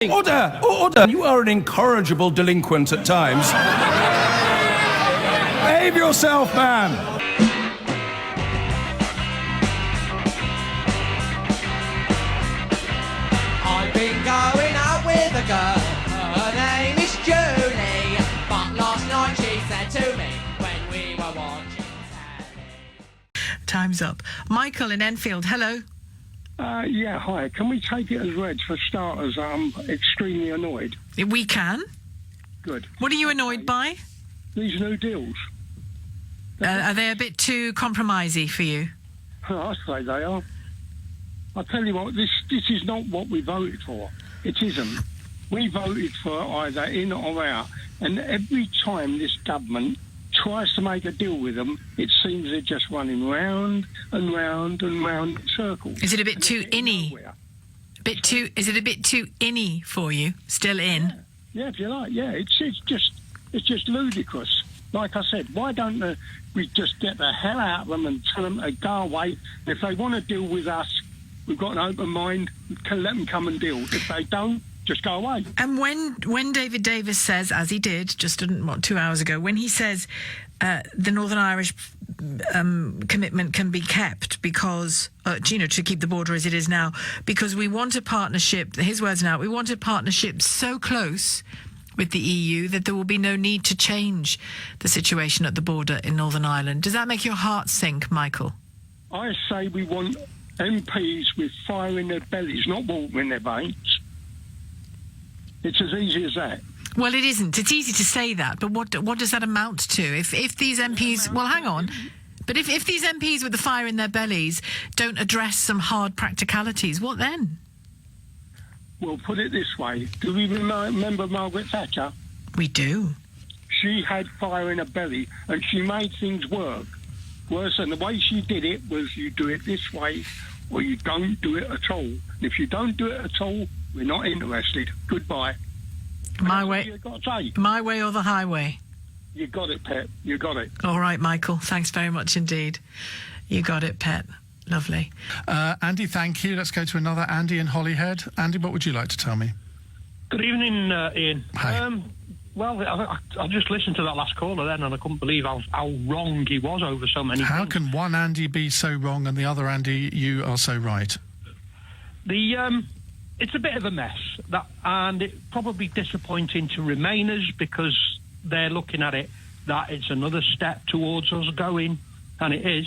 Order! Order! You are an incorrigible delinquent at times. Behave yourself, man! I've been going out with a girl, her name is Julie, but last night she said to me when we were watching telly. Time's up. Michael in Enfield, hello. Yeah, hi. Can we take it as read for starters? I'm extremely annoyed. We can. Good. What are you annoyed by? These new deals. Are they a bit too compromisey for you? I say they are. I tell you what, this is not what we voted for. It isn't. We voted for either in or out, and every time this government tries to make a deal with them, it seems they're just running round and round and round in circles. Is it a bit too inny? Is it a bit too inny for you? Still in? Yeah, if you like. Yeah, it's just ludicrous. Like I said, why don't we just get the hell out of them and tell them to go away? If they want to deal with us, we've got an open mind. We can let them come and deal. If they don't, just go away. And when David Davis says, as he did just 2 hours ago, when he says the Northern Irish commitment can be kept because, to keep the border as it is now, because we want a partnership, his words now, we want a partnership so close with the EU that there will be no need to change the situation at the border in Northern Ireland. Does that make your heart sink, Michael? I say we want MPs with fire in their bellies, not water in their veins. It's as easy as that. Well, it isn't. It's easy to say that, but what does that amount to? If these MPs... Well, hang on. But if these MPs with the fire in their bellies don't address some hard practicalities, what then? Well, put it this way. Do we remember Margaret Thatcher? We do. She had fire in her belly, and she made things work. Worse, and the way she did it was you do it this way, or you don't do it at all. And if you don't do it at all, we're not interested. Goodbye. My way. You've got to say. My way or the highway. You got it, Pet. You got it. All right, Michael. Thanks very much indeed. You got it, Pet. Lovely. Andy, thank you. Let's go to another Andy in Holyhead. Andy, what would you like to tell me? Good evening, Ian. Hi. Well, I just listened to that last caller then, and I couldn't believe how wrong he was over so many How things. can one Andy be so wrong and the other Andy, you are so right? It's a bit of a mess, and it's probably disappointing to Remainers because they're looking at it that it's another step towards us going, and it is.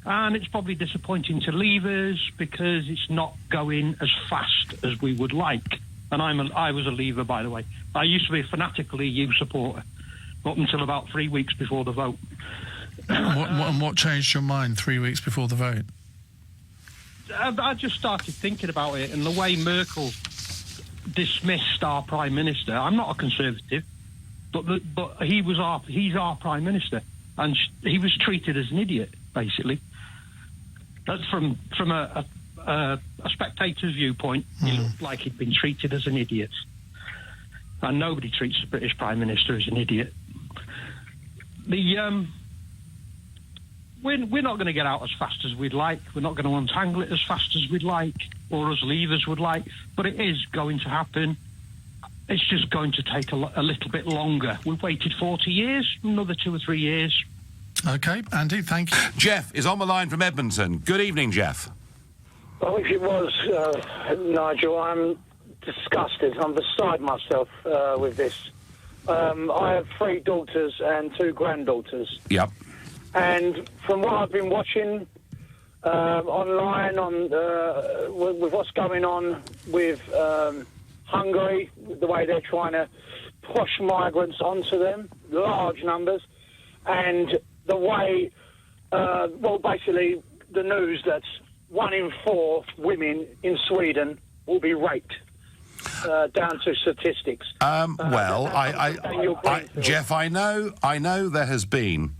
And it's probably disappointing to Leavers because it's not going as fast as we would like. And I was a Leaver, by the way. I used to be a fanatical EU supporter up until about 3 weeks before the vote. And what changed your mind 3 weeks before the vote? I just started thinking about it and the way Merkel dismissed our Prime Minister. I'm not a Conservative, but he's our Prime Minister, and he was treated as an idiot, basically. That's from a spectator's viewpoint. He looked like he'd been treated as an idiot, and nobody treats the British Prime Minister as an idiot. We're not going to get out as fast as we'd like. We're not going to untangle it as fast as we'd like, or as Leavers would like, but it is going to happen. It's just going to take a little bit longer. We've waited 40 years, another 2 or 3 years. OK, Andy, thank you. Jeff is on the line from Edmonton. Good evening, Jeff. Well, if it was, Nigel, I'm disgusted. I'm beside myself with this. I have 3 daughters and 2 granddaughters. Yep. And from what I've been watching online with what's going on with Hungary, the way they're trying to push migrants onto them, large numbers, and the way, basically the news that 1 in 4 women in Sweden will be raped, down to statistics. Jeff, I know there has been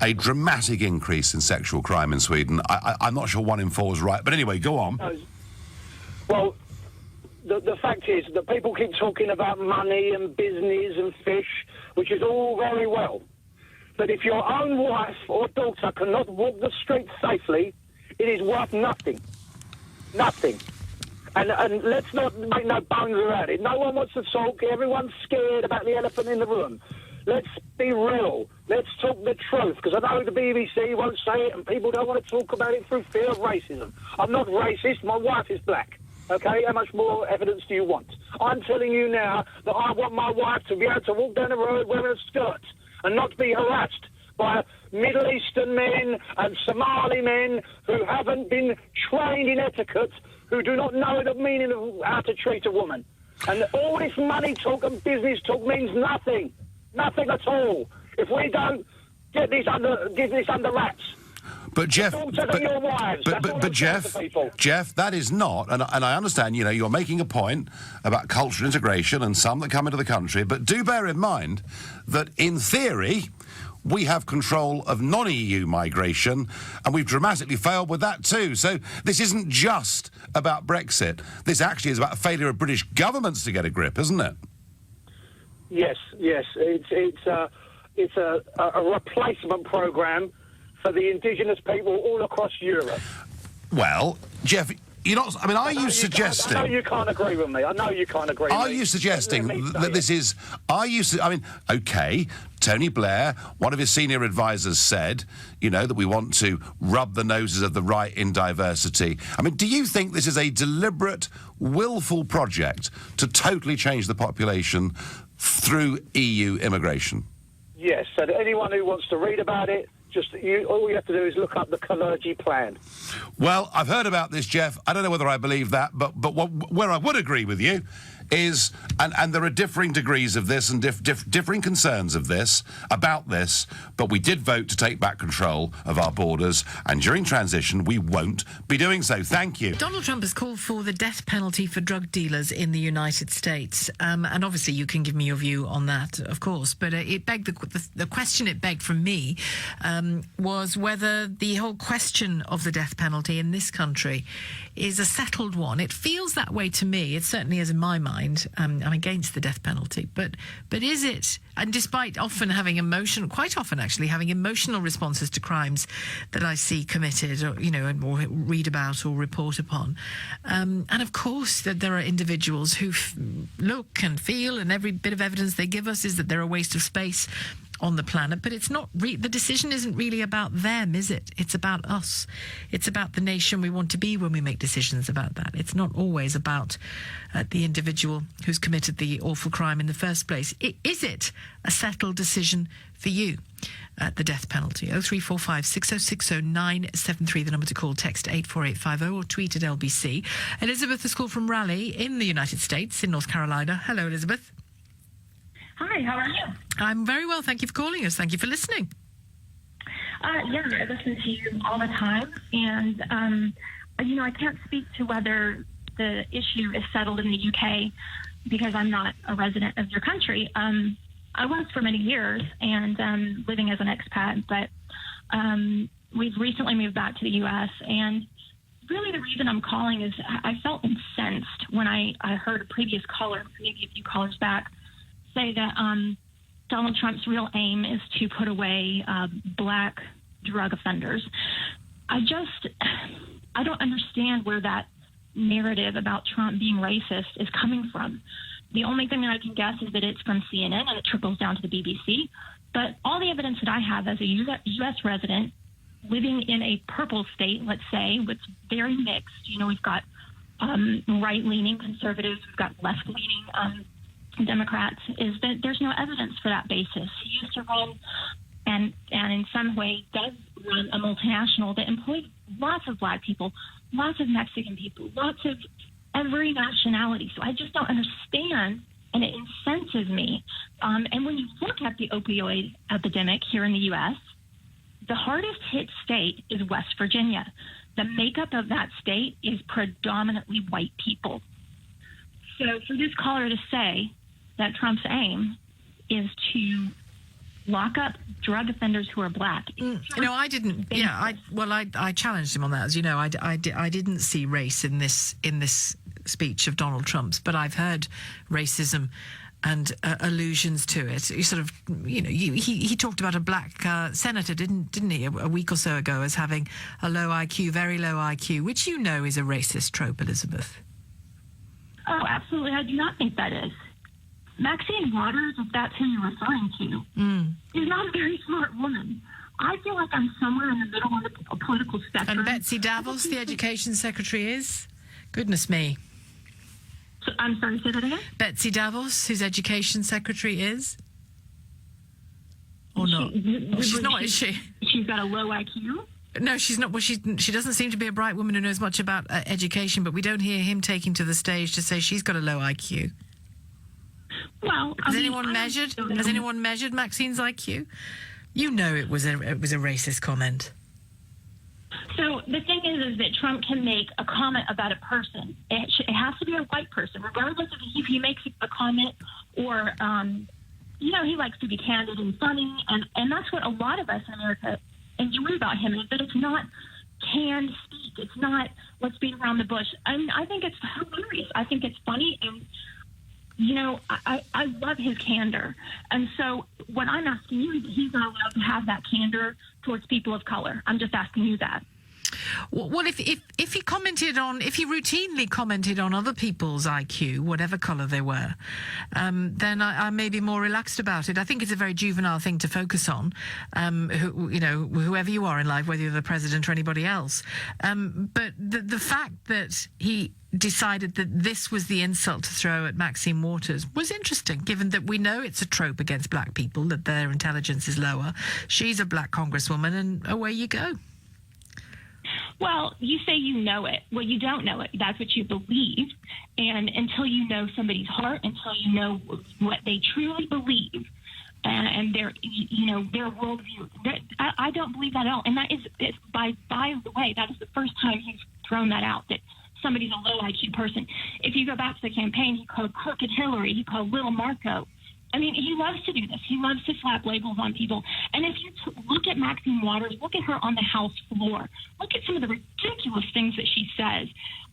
a dramatic increase in sexual crime in Sweden. I'm not sure 1 in 4 is right, but anyway, go on. Well, the fact is that people keep talking about money and business and fish, which is all very well. But if your own wife or daughter cannot walk the streets safely, it is worth nothing. Nothing. And let's not make no bones about it. No one wants to talk. Everyone's scared about the elephant in the room. Let's be real. Let's talk the truth, because I know the BBC won't say it and people don't want to talk about it through fear of racism. I'm not racist. My wife is black. Okay? How much more evidence do you want? I'm telling you now that I want my wife to be able to walk down the road wearing a skirt and not be harassed by Middle Eastern men and Somali men who haven't been trained in etiquette, who do not know the meaning of how to treat a woman. And all this money talk and business talk means nothing. Nothing at all. If we don't get this under wraps. But Jeff, Jeff, that is not, and I understand, you're making a point about cultural integration and some that come into the country, but do bear in mind that in theory, we have control of non-EU migration, and we've dramatically failed with that too. So this isn't just about Brexit. This actually is about a failure of British governments to get a grip, isn't it? Yes. It's a replacement programme for the indigenous people all across Europe. Well, Jeff, you're not. I mean, are you suggesting? I know you can't agree with me. Are you suggesting that this is? I mean, okay. Tony Blair, one of his senior advisors, said, that we want to rub the noses of the right in diversity. I mean, do you think this is a deliberate, willful project to totally change the population through EU immigration? Yes, and anyone who wants to read about it, all you have to do is look up the clergy plan. Well, I've heard about this, Jeff. I don't know whether I believe that, but where I would agree with you is, and there are differing degrees of this and differing concerns about this, but we did vote to take back control of our borders, and during transition we won't be doing so. Thank you. Donald Trump has called for the death penalty for drug dealers in the United States, and obviously you can give me your view on that, of course, but it begged the question it begged from me was whether the whole question of the death penalty in this country is a settled one. It feels that way to me. It certainly is in my mind. I'm against the death penalty, but is it? And despite quite often actually having emotional responses to crimes that I see committed, or read about or report upon, and of course that there are individuals who look and feel, and every bit of evidence they give us is that they're a waste of space on the planet, but it's not. The decision isn't really about them, is it? It's about us. It's about the nation we want to be when we make decisions about that. It's not always about the individual who's committed the awful crime in the first place. Is it a settled decision for you? The death penalty. 0345 6060 973, the number to call. Text 84850 or tweet at LBC. Elizabeth has called from Raleigh in the United States, in North Carolina. Hello, Elizabeth. Hi, how are you? I'm very well, thank you for calling us. Thank you for listening. I listen to you all the time, and I can't speak to whether the issue is settled in the UK because I'm not a resident of your country. I was for many years, and living as an expat, but we've recently moved back to the US, and really the reason I'm calling is I felt incensed when I heard a previous caller, maybe a few callers back, say that Donald Trump's real aim is to put away black drug offenders. I don't understand where that narrative about Trump being racist is coming from. The only thing that I can guess is that it's from CNN and it trickles down to the BBC. But all the evidence that I have as a U.S. resident living in a purple state, let's say, it's very mixed. We've got right-leaning conservatives, we've got left-leaning Democrats, is that there's no evidence for that basis. He used to run and in some way does run a multinational that employs lots of black people, lots of Mexican people, lots of every nationality. So I just don't understand, and it incenses me. And when you look at the opioid epidemic here in the U.S., the hardest hit state is West Virginia. The makeup of that state is predominantly white people. So for this caller to say that Trump's aim is to lock up drug offenders who are black. I didn't. Yeah, I challenged him on that. As you know, I didn't see race in this speech of Donald Trump's, but I've heard racism and allusions to it. He sort of, he talked about a black senator, didn't he, a week or so ago, as having a low IQ, very low IQ, which is a racist trope, Elizabeth. Oh, absolutely. I do not think that is. Maxine Waters, if that's who you're referring to, is not a very smart woman. I feel like I'm somewhere in the middle of the political spectrum. And Betsy Davos, the education secretary, is? Goodness me. So, I'm sorry, say that again? Betsy Davos, whose education secretary is? Or not? She's not, is she? She's got a low IQ? No, she's not. Well, she doesn't seem to be a bright woman who knows much about education, but we don't hear him taking to the stage to say she's got a low IQ. Well, Has anyone measured Maxine's IQ? You know it was a racist comment. So the thing is that Trump can make a comment about a person. It has to be a white person, regardless of if he makes a comment or, he likes to be candid and funny, and that's what a lot of us in America enjoy about him, is that it's not canned speak. It's not let's beat around the bush. I think it's hilarious. I think it's funny, and I love his candor. And so what I'm asking you is that he's not allowed to have that candor towards people of color. I'm just asking you that. Well, if he routinely commented on other people's IQ, whatever colour they were, then I may be more relaxed about it. I think it's a very juvenile thing to focus on, whoever you are in life, whether you're the president or anybody else. But the fact that he decided that this was the insult to throw at Maxine Waters was interesting, given that we know it's a trope against black people, that their intelligence is lower. She's a black congresswoman, and away you go. Well, you say you know it. Well, you don't know it. That's what you believe. And until you know somebody's heart, until you know what they truly believe, and their worldview, I don't believe that at all. And that is, by the way, that is the first time he's thrown that out, that somebody's a low IQ person. If you go back to the campaign, he called Crooked Hillary, he called Little Marco. I mean, he loves to do this. He loves to slap labels on people. And if you look at Maxine Waters, look at her on the House floor, look at some of the ridiculous things that she says.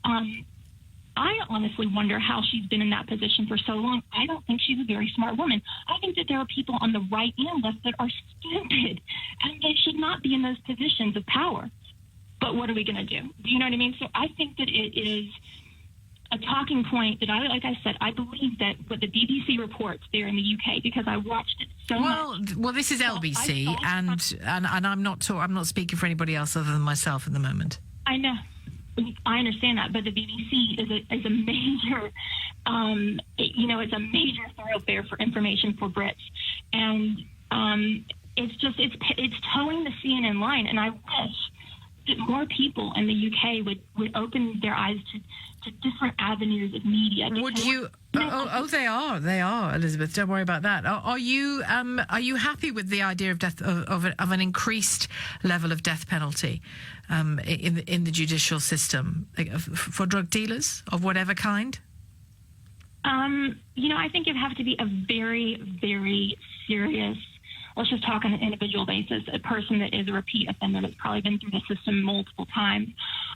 I honestly wonder how she's been in that position for so long. I don't think she's a very smart woman. I think that there are people on the right and left that are stupid, and they should not be in those positions of power. But what are we going to do? Do you know what I mean? So I think that it is a talking point that like I said, I believe that what the BBC reports there in the UK, because I watched it so much. Well, this is LBC, and I'm not speaking for anybody else other than myself at the moment. I know, I understand that, but the BBC is a major, it's a major thoroughfare for information for Brits, and it's towing the CNN line, and I wish that more people in the UK would open their eyes to different avenues of media. Would you? They are, Elizabeth. Don't worry about that. Are you happy with the idea of death of an increased level of death penalty in the judicial system for drug dealers of whatever kind? I think it have to be a very, very serious. Let's just talk on an individual basis, a person that is a repeat offender that's probably been through the system multiple times.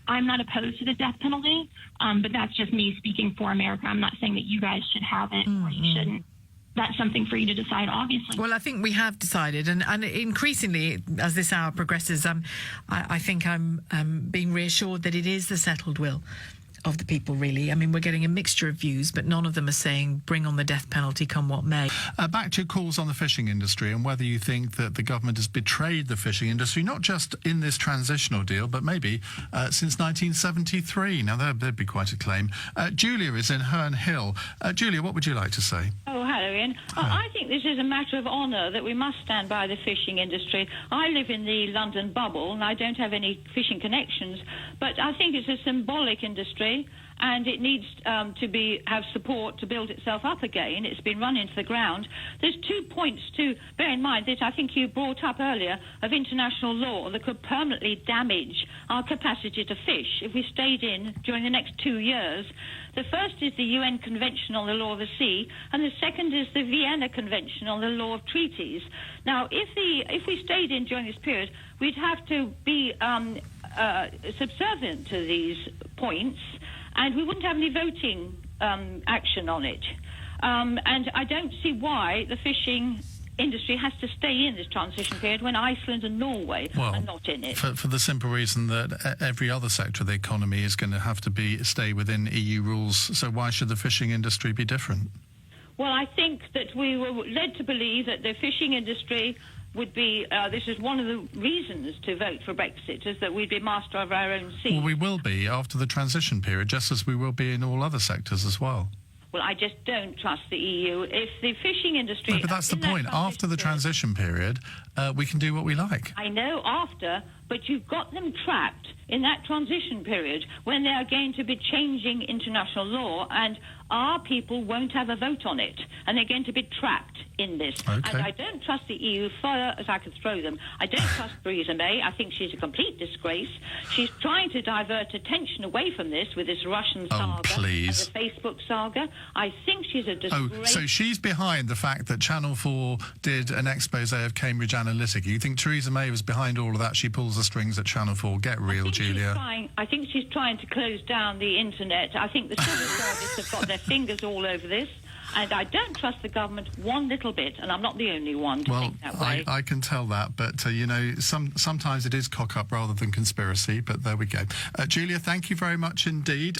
I'm not opposed to the death penalty, but that's just me speaking for America. I'm not saying that you guys should have it or you shouldn't. That's something for you to decide, obviously. Well, I think we have decided, and increasingly, as this hour progresses, I think I'm being reassured that it is the settled will of the people, really. I mean, we're getting a mixture of views, but none of them are saying bring on the death penalty come what may. Back to your calls on the fishing industry and whether you think that the government has betrayed the fishing industry, not just in this transitional deal, but maybe since 1973. Now, there'd be quite a claim. Julia is in Herne Hill. Julia, what would you like to say? Oh, hello, Ian. I think this is a matter of honour that we must stand by the fishing industry. I live in the London bubble and I don't have any fishing connections, but I think it's a symbolic industry and it needs to have support to build itself up again. It's been run into the ground. There's 2 points to bear in mind that I think you brought up earlier of international law that could permanently damage our capacity to fish if we stayed in during the next 2 years. The first is the UN Convention on the Law of the Sea, and the second is the Vienna Convention on the Law of Treaties. Now, if we stayed in during this period, we'd have to be subservient to these points, and we wouldn't have any voting action on it. And I don't see why the fishing industry has to stay in this transition period when Iceland and Norway are not in it. For the simple reason that every other sector of the economy is going to have to stay within EU rules, so why should the fishing industry be different? Well, I think that we were led to believe that the fishing industry would be, this is one of the reasons to vote for Brexit, is that we'd be master of our own sea. Well, we will be after the transition period, just as we will be in all other sectors as well. Well, I just don't trust the EU. If the fishing industry... No, but that's the point. After the transition period, we can do what we like. I know after, but you've got them trapped in that transition period when they are going to be changing international law, and our people won't have a vote on it, and they're going to be trapped in this. Okay. And I don't trust the EU far as I can throw them. I don't trust Theresa May. I think she's a complete disgrace. She's trying to divert attention away from this with this Russian saga, please. and the Facebook saga. I think she's a disgrace. Oh, so she's behind the fact that Channel 4 did an expose of Cambridge Analytica. You think Theresa May was behind all of that? She pulls the strings at Channel 4. Get real, Julia. I think she's trying to close down the internet. I think the civil service have got their fingers all over this, and I don't trust the government one little bit, and I'm not the only one to think that way. I can tell that, but, sometimes it is cock-up rather than conspiracy, but there we go. Julia, thank you very much indeed.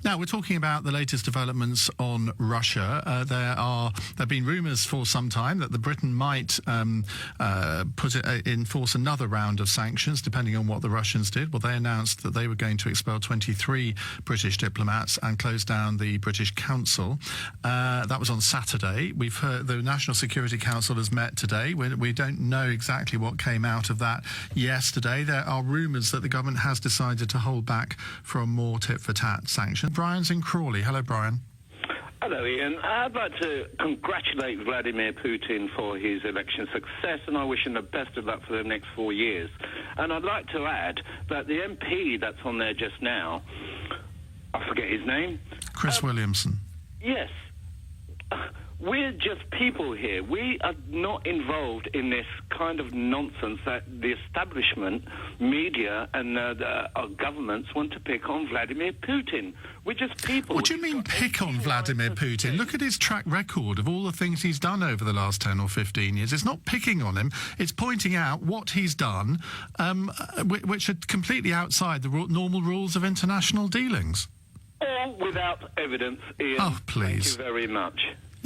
Now, we're talking about the latest developments on Russia. There have been rumours for some time that the Britain might enforce another round of sanctions, depending on what the Russians did. Well, they announced that they were going to expel 23 British diplomats and close down the British Council. That was on Saturday. We've heard the National Security Council has met today. We don't know exactly what came out of that yesterday. There are rumours that the government has decided to hold back from more tit-for-tat sanctions. Brian's in Crawley. Hello, Brian. Hello, Ian. I'd like to congratulate Vladimir Putin for his election success, and I wish him the best of luck for the next 4 years. And I'd like to add that the MP that's on there just now, I forget his name. Chris Williamson. Yes. We're just people here. We are not involved in this kind of nonsense that the establishment, media, and our governments want to pick on Vladimir Putin. We're just people. What do you mean pick on Vladimir Putin? Look at his track record of all the things he's done over the last 10 or 15 years. It's not picking on him. It's pointing out what he's done, which are completely outside the normal rules of international dealings. All without evidence, Ian. Oh, please. Thank you very much.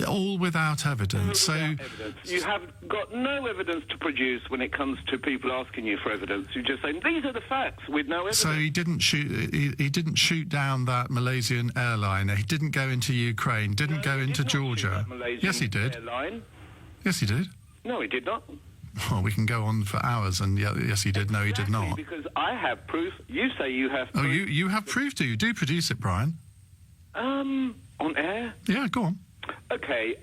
All without evidence. You have got no evidence to produce when it comes to people asking you for evidence. You just say, these are the facts with no evidence. So he didn't shoot down that Malaysian airliner. He didn't go into Ukraine. Didn't go into Georgia. Yes, he did. Airline. Yes, he did. No, he did not. Well, we can go on for hours, and yes, he did. No, he did not. Because I have proof. You say you have proof. Oh, you have proof, do you? Do produce it, Brian. On air? Yeah, go on. Okay,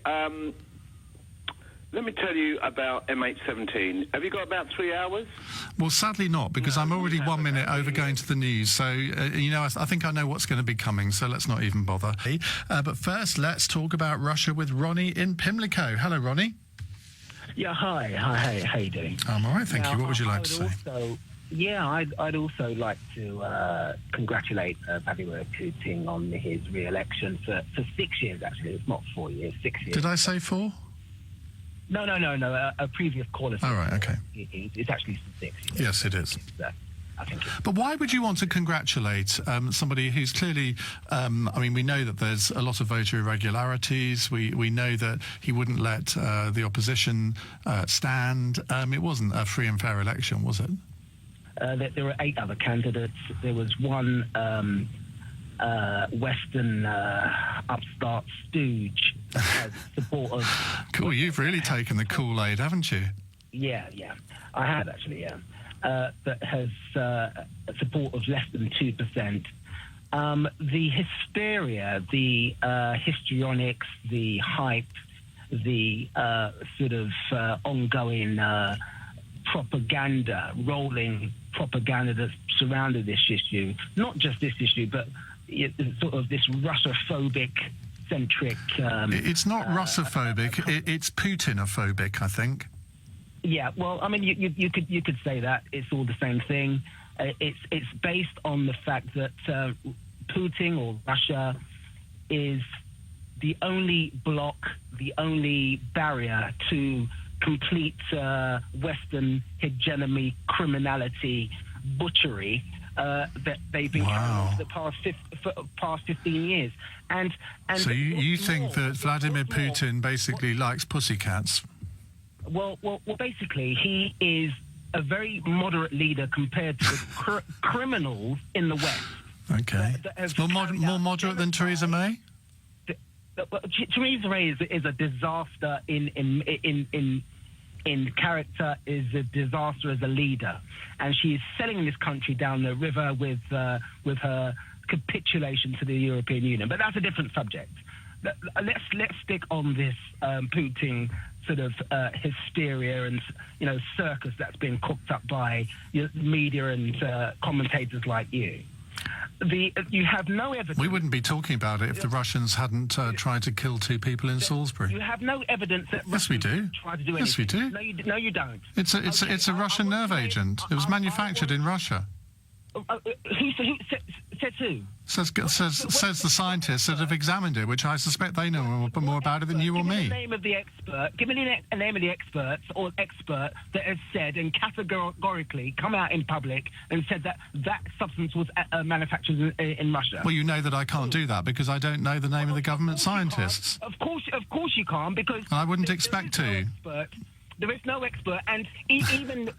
let me tell you about MH17. Have you got about 3 hours? Well, sadly not, because I'm already 1 minute over going to the news. So, I think I know what's going to be coming, so let's not even bother. But first, let's talk about Russia with Ronnie in Pimlico. Hello, Ronnie. Yeah, hi. How you doing? I'm all right, thank you. What would you like to say? I'd also like to congratulate Vladimir Putin on his re-election for 6 years, actually. It's not 4 years, 6 years. Did I say 4? No. A previous caller. All right, okay. It's actually 6 years. Yes, it is. I think but why would you want to congratulate somebody who's clearly... we know that there's a lot of voter irregularities. We know that he wouldn't let the opposition stand. It wasn't a free and fair election, was it? There were 8 other candidates. There was one Western upstart stooge as support of... Cool, you've really taken the Kool-Aid, haven't you? Yeah. I have, actually, yeah. That has support of less than 2%. The hysteria, the histrionics, the hype, the ongoing rolling propaganda that surrounded this issue, not just this issue, but sort of this Russophobic centric... it's not Russophobic, it's Putinophobic, I think. Yeah, well, you could say that. It's all the same thing. It's based on the fact that Putin or Russia is the only block, the only barrier to complete Western hegemony, criminality, butchery that they've been carrying for the past 15 years. And so you think that Vladimir Putin basically likes pussycats? Well, basically, he is a very moderate leader compared to the criminals in the West. Okay. More moderate than Theresa May? Theresa May is a disaster in character, is a disaster as a leader, and she is selling this country down the river with her capitulation to the European Union. But that's a different subject. Let's stick on this Putin sort of hysteria and circus that's been cooked up by media and commentators like you. You have no evidence. We wouldn't be talking about it if the Russians hadn't tried to kill 2 people in Salisbury. You have no evidence that Yes, we do. tried to do Yes, we anything. do. No, you don't. It's a Russian nerve agent. It was manufactured in Russia. Who says who? Says the scientists that have examined it, which I suspect they know more about it than you or me. Give me the name of the expert. Give me the name of the experts or expert that has said and categorically come out in public and said that substance was manufactured in Russia. Well, you know that I can't do that because I don't know the name of the government scientists. Of course you can't, because I wouldn't expect to. There is no expert, and even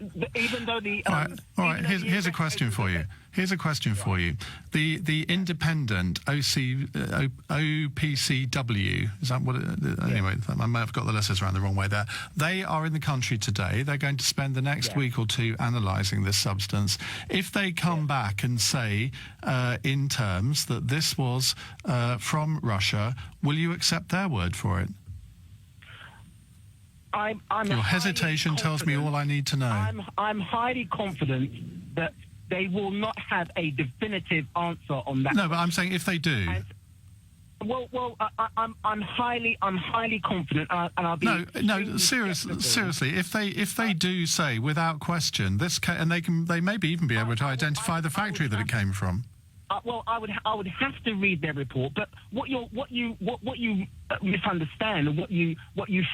though the all right. Here's a question for you. Here's a question for you. The independent OPCW, is that what it, anyway, I may have got the letters around the wrong way there. They are in the country today. They're going to spend the next week or two analysing this substance. If they come back and say in terms that this was from Russia, will you accept their word for it? Your hesitation tells me all I need to know. I'm highly confident that they will not have a definitive answer on that. No, but I'm saying if they do. I'm highly confident, and I'll be. No. Seriously, if they do say without question this, and they maybe even be able to identify the factory that it came from. I would have to read their report, but what you misunderstand and what you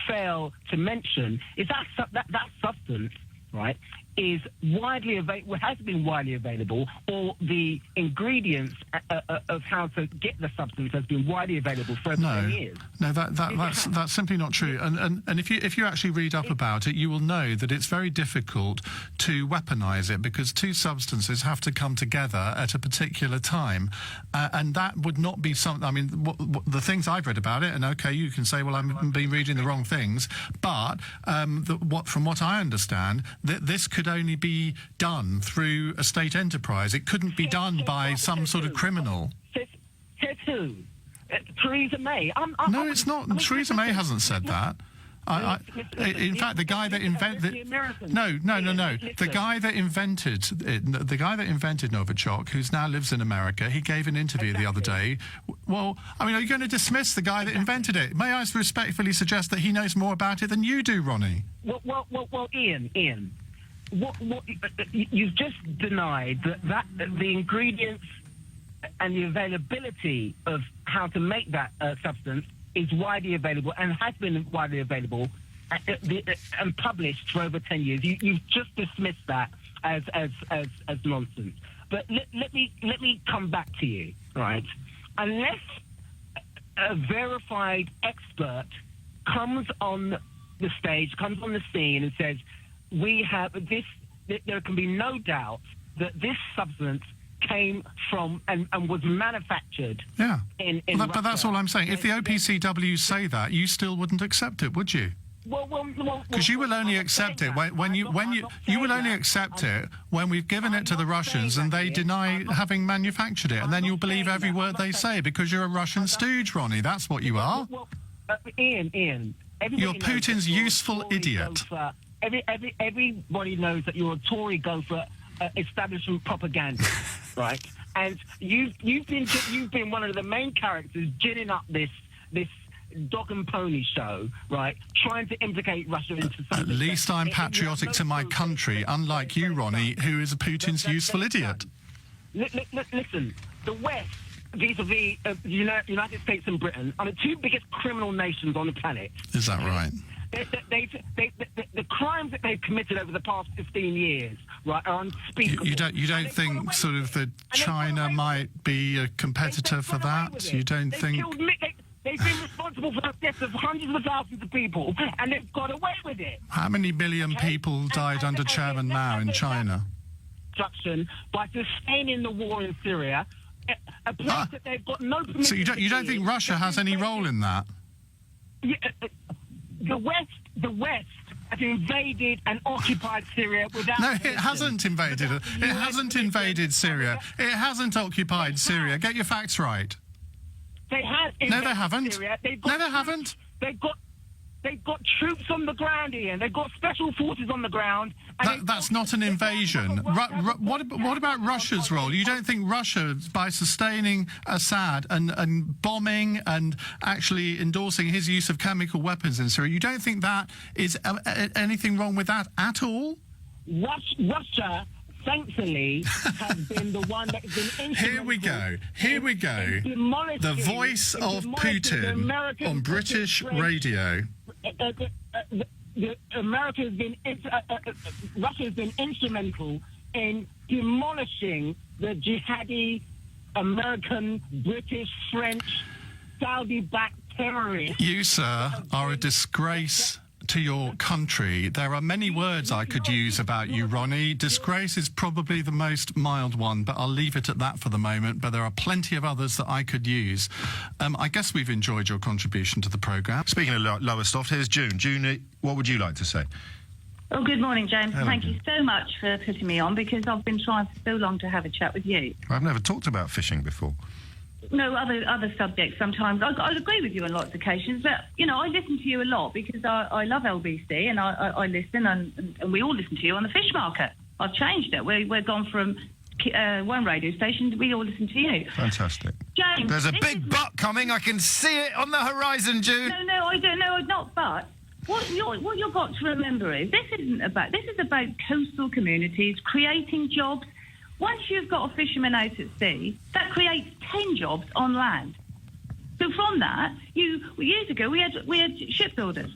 fail to mention is that substance, right, is widely available, has been widely available, or the ingredients of how to get the substance has been widely available for over 10 years. No, that's simply not true. And if you actually read up about it, you will know that it's very difficult to weaponize it because 2 substances have to come together at a particular time, and that would not be something. I mean, the things I've read about it, and okay, you can say, well, I've been reading the wrong things, but from what I understand, this could only be done through a state enterprise. It couldn't be done by some sort of criminal. Says who? Theresa May. No, it's not. Theresa May hasn't said that. In fact, the guy that invented the guy that invented Novichok, who's now lives in America, he gave an interview the other day. Well, I mean, are you going to dismiss the guy that invented it? May I respectfully suggest that he knows more about it than you do, Ronnie? Well, Iain. What you've just denied that the ingredients and the availability of how to make that substance is widely available and has been widely available and published for over 10 years. You've just dismissed that as nonsense. But let me come back to you, right? Unless a verified expert comes on the stage, comes on the scene and says, we have this, there can be no doubt that this substance came from and was manufactured in but Russia. That's all I'm saying. If the OPCW say that, you still wouldn't accept it, would you? Because you will only accept it when you will only accept it when we've given it to the Russians and they deny having manufactured it, and then you'll believe every word they say because you're a Russian stooge, Ronnie. That's what you are. Iain, you're Putin's useful idiot. Everybody knows that you're a Tory gopher, establishment propaganda, right? And you've been one of the main characters ginning up this dog and pony show, right? Trying to implicate Russia into something. At least I'm patriotic to my country, unlike you, Ronnie, who is Putin's useful idiot. Listen, the West, vis-a-vis the United States and Britain, are the 2 biggest criminal nations on the planet. Is that right? The crimes that they've committed over the past 15 years, right, are unspeakable. You don't think sort of that China might be a competitor for that? You don't think? They've been responsible for the deaths of hundreds of thousands of people, and they've got away with it. How many billion people died under Chairman Mao in China? By sustaining the war in Syria, a place that they've got no permission. So you don't think Russia has any role in that? Yeah, the West has invaded and occupied Syria without... No, it hasn't invaded it. It hasn't invaded Syria. It hasn't occupied Syria. Get your facts right. They have. No, they haven't. Syria. No, they haven't. They've got troops on the ground, Iain. They've got special forces on the ground. That's not an invasion. What about Russia's role? You don't think Russia, by sustaining Assad and bombing and actually endorsing his use of chemical weapons in Syria, you don't think that is anything wrong with that at all? Russia, thankfully, has been the one that has been instrumental. Here we go. The voice of Putin on British radio. Russia has been instrumental in demolishing the jihadi American, British, French, Saudi-backed terrorists. You, sir, are a disgrace to your country. There are many words I could use about you, Ronnie. Disgrace is probably the most mild one, but I'll leave it at that for the moment. But there are plenty of others that I could use. I guess we've enjoyed your contribution to the programme. Speaking of Lowestoft, here's June. June, what would you like to say? Oh, good morning, James. Hello. Thank you so much for putting me on, because I've been trying for so long to have a chat with you. I've never talked about fishing before. No, other subjects sometimes. I agree with you on lots of occasions, but, you know, I listen to you a lot because I love LBC and I listen and we all listen to you on the fish market. I've changed it. We're gone from one radio station, we all listen to you. Fantastic. James, there's a big butt coming. I can see it on the horizon, June. No, I don't know. Not but. What you've got to remember is this is about coastal communities creating jobs. Once you've got a fisherman out at sea, that creates 10 jobs on land. So from that, years ago we had shipbuilders.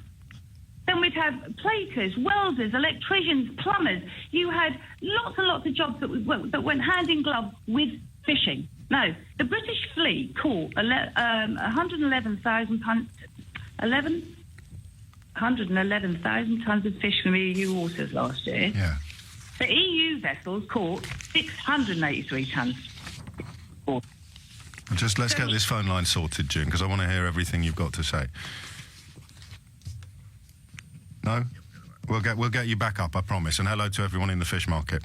Then we'd have platers, welders, electricians, plumbers. You had lots and lots of jobs that went hand in glove with fishing. Now, the British fleet caught 111,000 tons of fish from EU waters last year. Yeah. The EU vessels caught 683 tons. Let's get this phone line sorted, June, because I want to hear everything you've got to say. No? We'll get you back up, I promise. And hello to everyone in the fish market.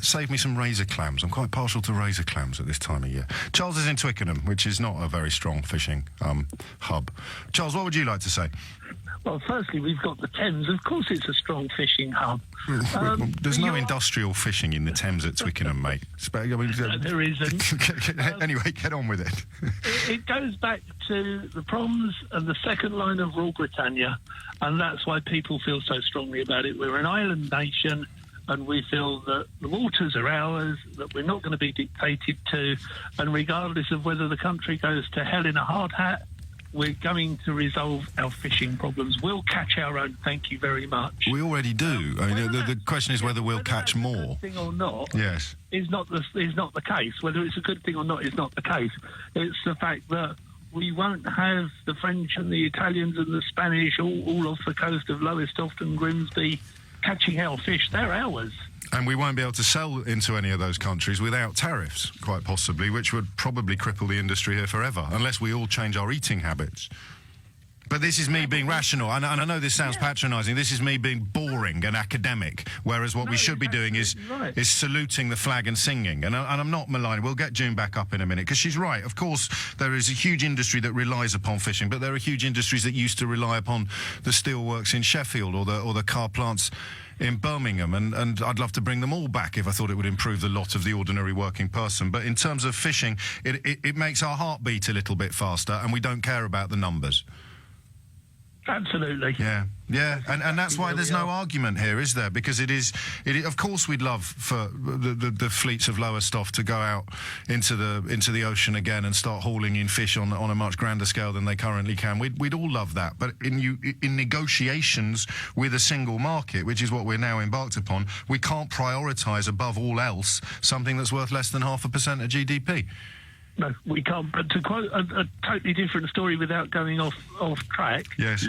Save me some razor clams. I'm quite partial to razor clams at this time of year. Charles is in Twickenham, which is not a very strong fishing hub. Charles, what would you like to say? Well, firstly, we've got the Thames. Of course it's a strong fishing hub. There's no industrial fishing in the Thames at Twickenham, mate. There isn't. Anyway, get on with it. It goes back to the Proms and the second line of Rule Britannia, and that's why people feel so strongly about it. We're an island nation, and we feel that the waters are ours, that we're not going to be dictated to, and regardless of whether the country goes to hell in a hard hat, we're going to resolve our fishing problems. We'll catch our own, thank you very much. We already do. I mean, the question is whether we'll catch more. Thing or not, yes, is not the case. Whether it's a good thing or not is not the case. It's the fact that we won't have the French and the Italians and the Spanish all off the coast of Lowestoft and Grimsby catching our fish. They're ours. And we won't be able to sell into any of those countries without tariffs, quite possibly, which would probably cripple the industry here forever, unless we all change our eating habits. But this is me being rational, and I know this sounds patronising. This is me being boring and academic, whereas what we should be doing is saluting the flag and singing. And I'm not maligning. We'll get June back up in a minute, because she's right. Of course, there is a huge industry that relies upon fishing, but there are huge industries that used to rely upon the steelworks in Sheffield or the car plants in Birmingham, and I'd love to bring them all back if I thought it would improve the lot of the ordinary working person. But in terms of fishing, it makes our heart beat a little bit faster, and we don't care about the numbers. Absolutely. Yeah, and that's why there's no argument here, is there? Because it is. Of course, we'd love for the fleets of Lowestoft to go out into the ocean again and start hauling in fish on a much grander scale than they currently can. We'd all love that. But in negotiations with a single market, which is what we're now embarked upon, we can't prioritise above all else something that's worth less than 0.5% of GDP. No, we can't. But to quote a totally different story without going off track. Yes.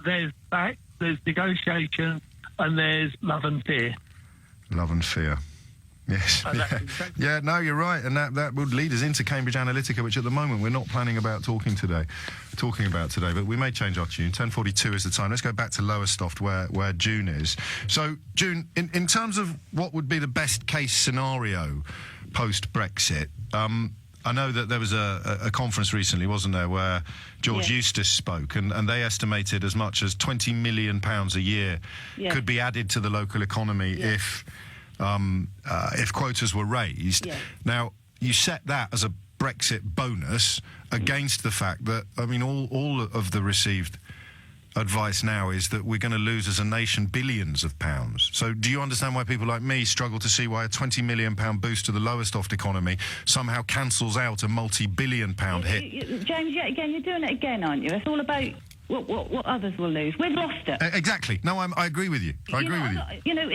There's back, there's negotiation, and there's love and fear. Love and fear. Yes. Yeah, no, you're right. And that would lead us into Cambridge Analytica, which at the moment we're not planning about talking about today, but we may change our tune. 10:42 is the time. Let's go back to Lowestoft, where June is. So, June, in terms of what would be the best case scenario post-Brexit, I know that there was a conference recently, wasn't there, where George Eustice spoke, and they estimated as much as £20 million a year could be added to the local economy if quotas were raised. Now, you set that as a Brexit bonus against the fact that, I mean, all of the received advice now is that we're going to lose as a nation billions of pounds. So do you understand why people like me struggle to see why a £20 million boost to the Lowestoft economy somehow cancels out a multi-billion-pound hit? James, yet again, you're doing it again, aren't you? It's all about what others will lose. We've lost it. Exactly. No, I agree with you. I agree with you. You know,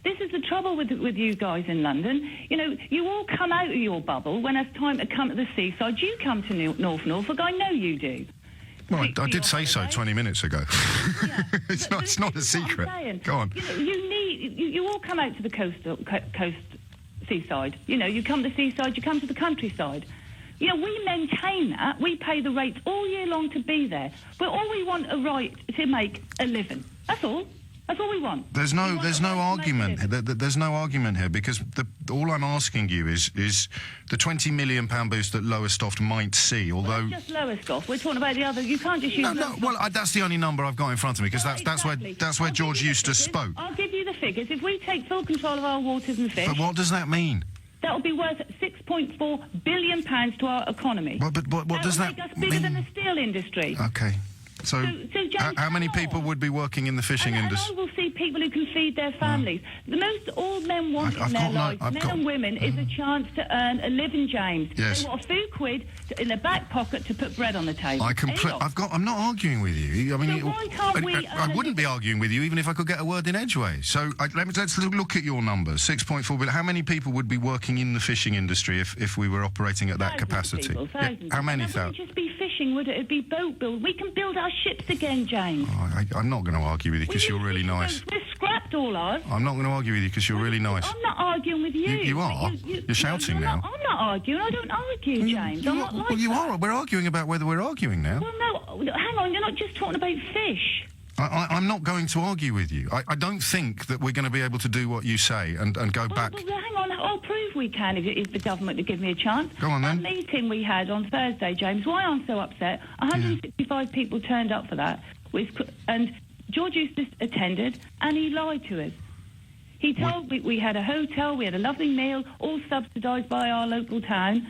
this is the trouble with you guys in London. You know, you all come out of your bubble when it's time to come to the seaside. You come to North Norfolk. I know you do. Well, I did say so 20 minutes ago. Yeah. It's not a secret. Go on. You all come out to the coast seaside. You know, you come to the seaside, you come to the countryside. You know, we maintain that. We pay the rates all year long to be there. But all we want a right to make a living. That's all. That's all we want. There's no argument. There's no argument here, because all I'm asking you is the £20 million boost that Lowestoft might see. Although well, just Lowestoft, we're talking about the other. You can't just use. No. Well, that's the only number I've got in front of me, because that's where George Eustice spoke. I'll give you the figures. If we take full control of our waters and fish. But what does that mean? That will be worth £6.4 billion to our economy. Well, but what does that make us bigger than the steel industry? Okay. So James, how many people would be working in the fishing industry? And I will see people who can feed their families. The most all men want in their lives, men and women, is a chance to earn a living, James. Yes. They want a few quid in their back pocket to put bread on the table. I'm not arguing with you. I mean, so why can't we? I wouldn't be arguing with you even if I could get a word in edgeways. So let's look at your numbers. 6.4 billion. How many people would be working in the fishing industry if we were operating at that capacity? Thousands. How many thousands? It wouldn't just be fishing, would it? It'd be boat build. We can build our ships again, James. I'm not going to argue with you because you're really nice. We've scrapped all ours. I'm not going to argue with you because you're really nice. I'm not arguing with you. You are. You're shouting now. I'm not arguing. I don't argue, James. I'm not like well, you are. We're arguing about whether we're arguing now. Well, no. Hang on. You're not just talking about fish. I'm not going to argue with you. I don't think that we're going to be able to do what you say and go back. Well, hang on. I'll prove we can if the government would give me a chance. Go on, then. That meeting we had on Thursday, James, why I'm so upset, 165 people turned up for that, and George Eustice attended, and he lied to us. He told we had a hotel, we had a lovely meal, all subsidised by our local town.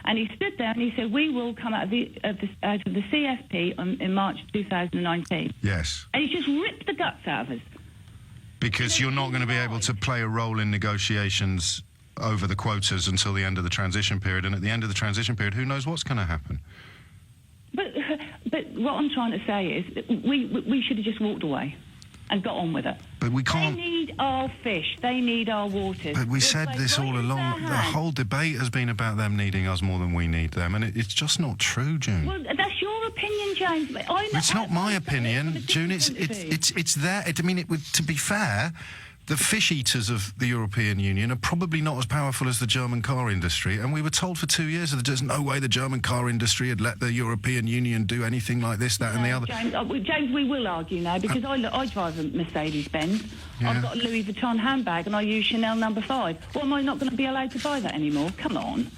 And he stood there and he said, we will come out of the CFP in March 2019. Yes. And he just ripped the guts out of us. Because you're not going to be able to play a role in negotiations over the quotas until the end of the transition period. And at the end of the transition period, who knows what's going to happen? But what I'm trying to say is we should have just walked away and got on with it. But we can't. They need our fish. They need our waters. But we said this all along. The whole debate has been about them needing us more than we need them, and it's just not true, June. Well, that's your opinion, James. It's not my opinion, June. It's there. To be fair, the fish eaters of the European Union are probably not as powerful as the German car industry, and we were told for 2 years that there's no way the German car industry had let the European Union do anything like this, that and the other. James, we will argue now, because I drive a Mercedes-Benz. Yeah. I've got a Louis Vuitton handbag and I use Chanel No. 5. Well, am I not going to be allowed to buy that anymore? Come on.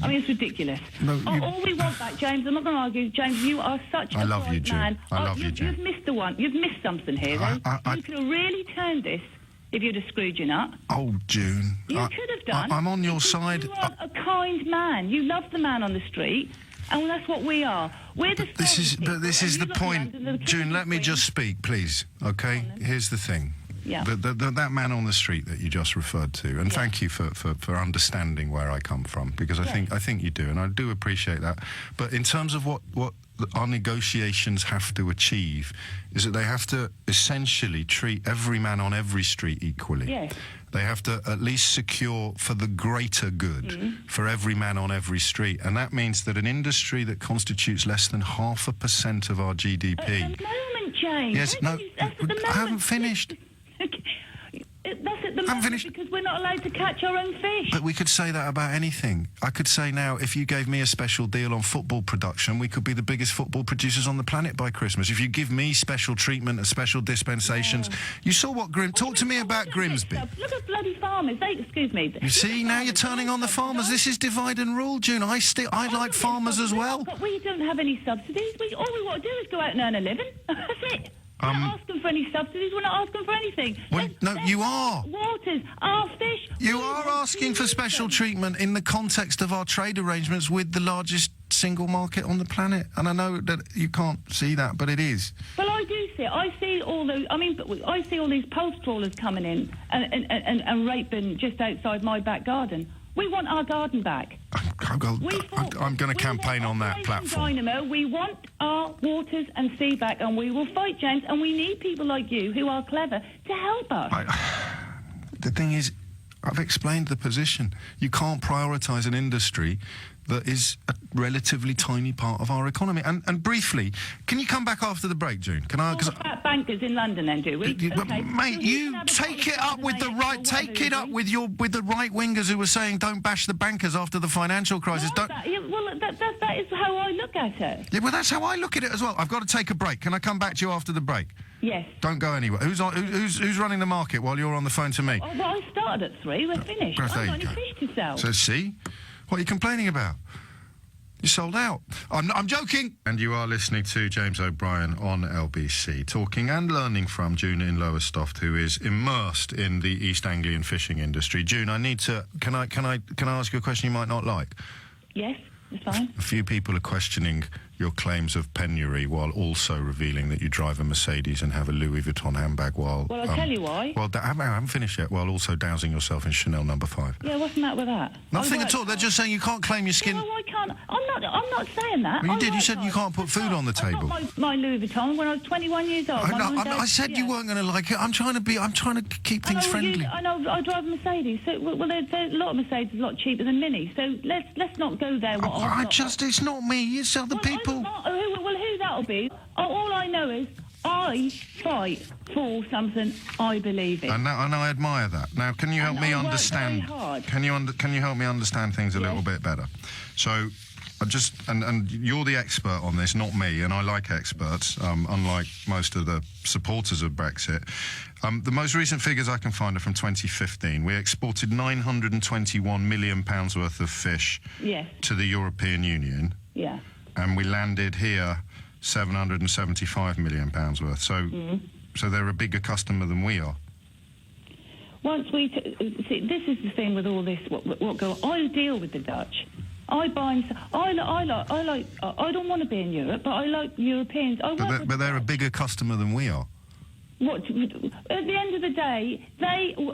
I mean, it's ridiculous. No, all we want back, James, I'm not going to argue. James, you are such a bright man. I love you, June. You've missed the one. You've missed something here, though. You could have really turned this if you'd have screwed your nut. Oh, June. You could have done. I'm on your side. You are a kind man. You love the man on the street. And that's what we are. We're the This is the point. June, let me queen. just speak, please. Okay? Here's the thing. Yeah. That man on the street that you just referred to, and thank you for understanding where I come from, because I think you do, and I do appreciate that. But in terms of what our negotiations have to achieve, is that they have to essentially treat every man on every street equally. Yes. They have to at least secure for the greater good for every man on every street. And that means that an industry that constitutes less than 0.5% of our GDP... At the moment, James. Yes, no, I haven't finished. That's at the moment because we're not allowed to catch our own fish. But we could say that about anything. I could say now, if you gave me a special deal on football production, we could be the biggest football producers on the planet by Christmas. If you give me special treatment and special dispensations... You saw what Talk to me about Grimsby. Look at bloody farmers. Excuse me. You see, now you're turning on the farmers. This is divide and rule, June. I like farmers as well. But we don't have any subsidies. All we want to do is go out and earn a living. That's it. We're not asking for any subsidies. We're not asking for anything. Well, no, you are. Waters, our fish. You are asking for special treatment in the context of our trade arrangements with the largest single market on the planet. And I know that you can't see that, but it is. Well, I do see it. I see all those. I see all these pulse trawlers coming in and raping just outside my back garden. We want our garden back. I'm going to campaign on that platform. Dynamo, we want our waters and sea back, and we will fight, James, and we need people like you who are clever to help us. The thing is, I've explained the position. You can't prioritise an industry that is a relatively tiny part of our economy. And briefly, can you come back after the break, June? Can I? All the fat bankers in London, then, do we? Okay. Mate, you take it up with the right. Take it up with the right wingers who were saying don't bash the bankers after the financial crisis. Don't. That is how I look at it. Yeah, well, that's how I look at it as well. I've got to take a break. Can I come back to you after the break? Yes. Don't go anywhere. Who's running the market while you're on the phone to me? Oh, well, I started at 3. We're finished. I've got any fish to sell. So see. What are you complaining about? You sold out. I'm joking. And you are listening to James O'Brien on LBC, talking and learning from June in Lowestoft, who is immersed in the East Anglian fishing industry. June, I need to. Can I ask you a question you might not like? Yes, it's fine. A few people are questioning your claims of penury while also revealing that you drive a Mercedes and have a Louis Vuitton handbag while... Well, I'll tell you why. Well, I haven't finished yet, while also dousing yourself in Chanel No. 5. Yeah, what's the matter with that? Nothing at all. They're just saying you can't claim your skin... No, I can't. I'm not saying that. Well, you did. You said you can't put food on the table. I got my Louis Vuitton when I was 21 years old. I said you weren't going to like it. I'm trying to keep things friendly. I know. I drive a Mercedes. So, well, there's a lot of Mercedes a lot cheaper than Mini. So let's not go there. It's not me. It's other people. Who that'll be? All I know is I fight for something I believe in. And I admire that. Now, can you help me understand? Can you help me understand things a little bit better? So, and you're the expert on this, not me. And I like experts, unlike most of the supporters of Brexit. The most recent figures I can find are from 2015. We exported £921 million worth of fish to the European Union. Yeah. And we landed here £775 million worth. So they're a bigger customer than we are. Once we see, this is the thing with all this. What go? I deal with the Dutch. I buy and I like. I don't want to be in Europe, but I like Europeans. But they're a bigger customer than we are. What? At the end of the day,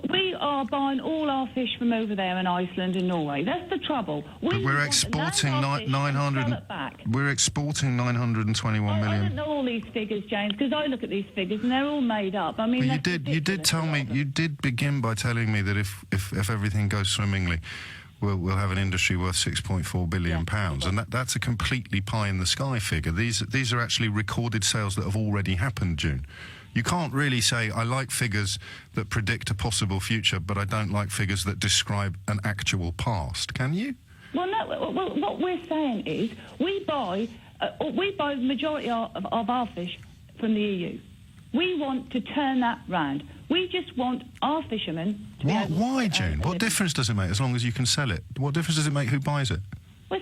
we are buying all our fish from over there in Iceland and Norway. That's the trouble. We're exporting 900. We're exporting 921 million. I don't know all these figures, James, because I look at these figures and they're all made up. I mean, you did tell me. You did begin by telling me that if everything goes swimmingly, we'll have an industry worth £6.4 billion, and that's a completely pie-in-the-sky figure. These are actually recorded sales that have already happened, June. You can't really say, I like figures that predict a possible future, but I don't like figures that describe an actual past, can you? Well, no. Well, what we're saying is we buy the majority of our fish from the EU. We want to turn that round. We just want our fishermen to be able Why, June? What difference does it make as long as you can sell it? What difference does it make who buys it? Well,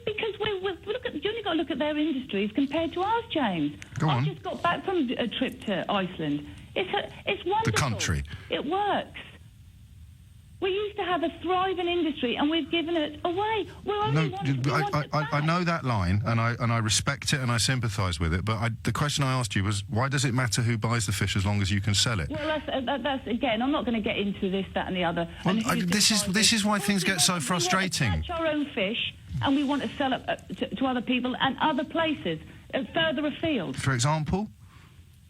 because you only got to look at their industries compared to ours, James. Go on. I just got back from a trip to Iceland. It's wonderful. The country. It works. We used to have a thriving industry, and we've given it away. I know that line, and I respect it, and I sympathise with it. But the question I asked you was, why does it matter who buys the fish as long as you can sell it? Well, that's again. I'm not going to get into this, that, and the other. Well, this is why things get so frustrating. We want to catch our own fish, and we want to sell it to other people and other places further afield. For example,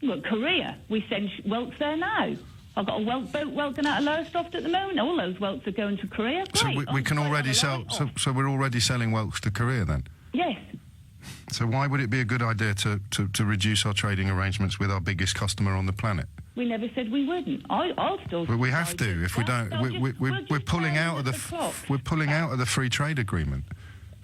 well, Korea. We send whelks there now. I've got a whelk boat welking out of Lowestoft at the moment. All those whelks are going to Korea. So we can already sell. So we're already selling whelks to Korea then. Yes. So why would it be a good idea to reduce our trading arrangements with our biggest customer on the planet? We never said we wouldn't. I'll still. But we have to. If we don't, we're pulling out of the free trade agreement.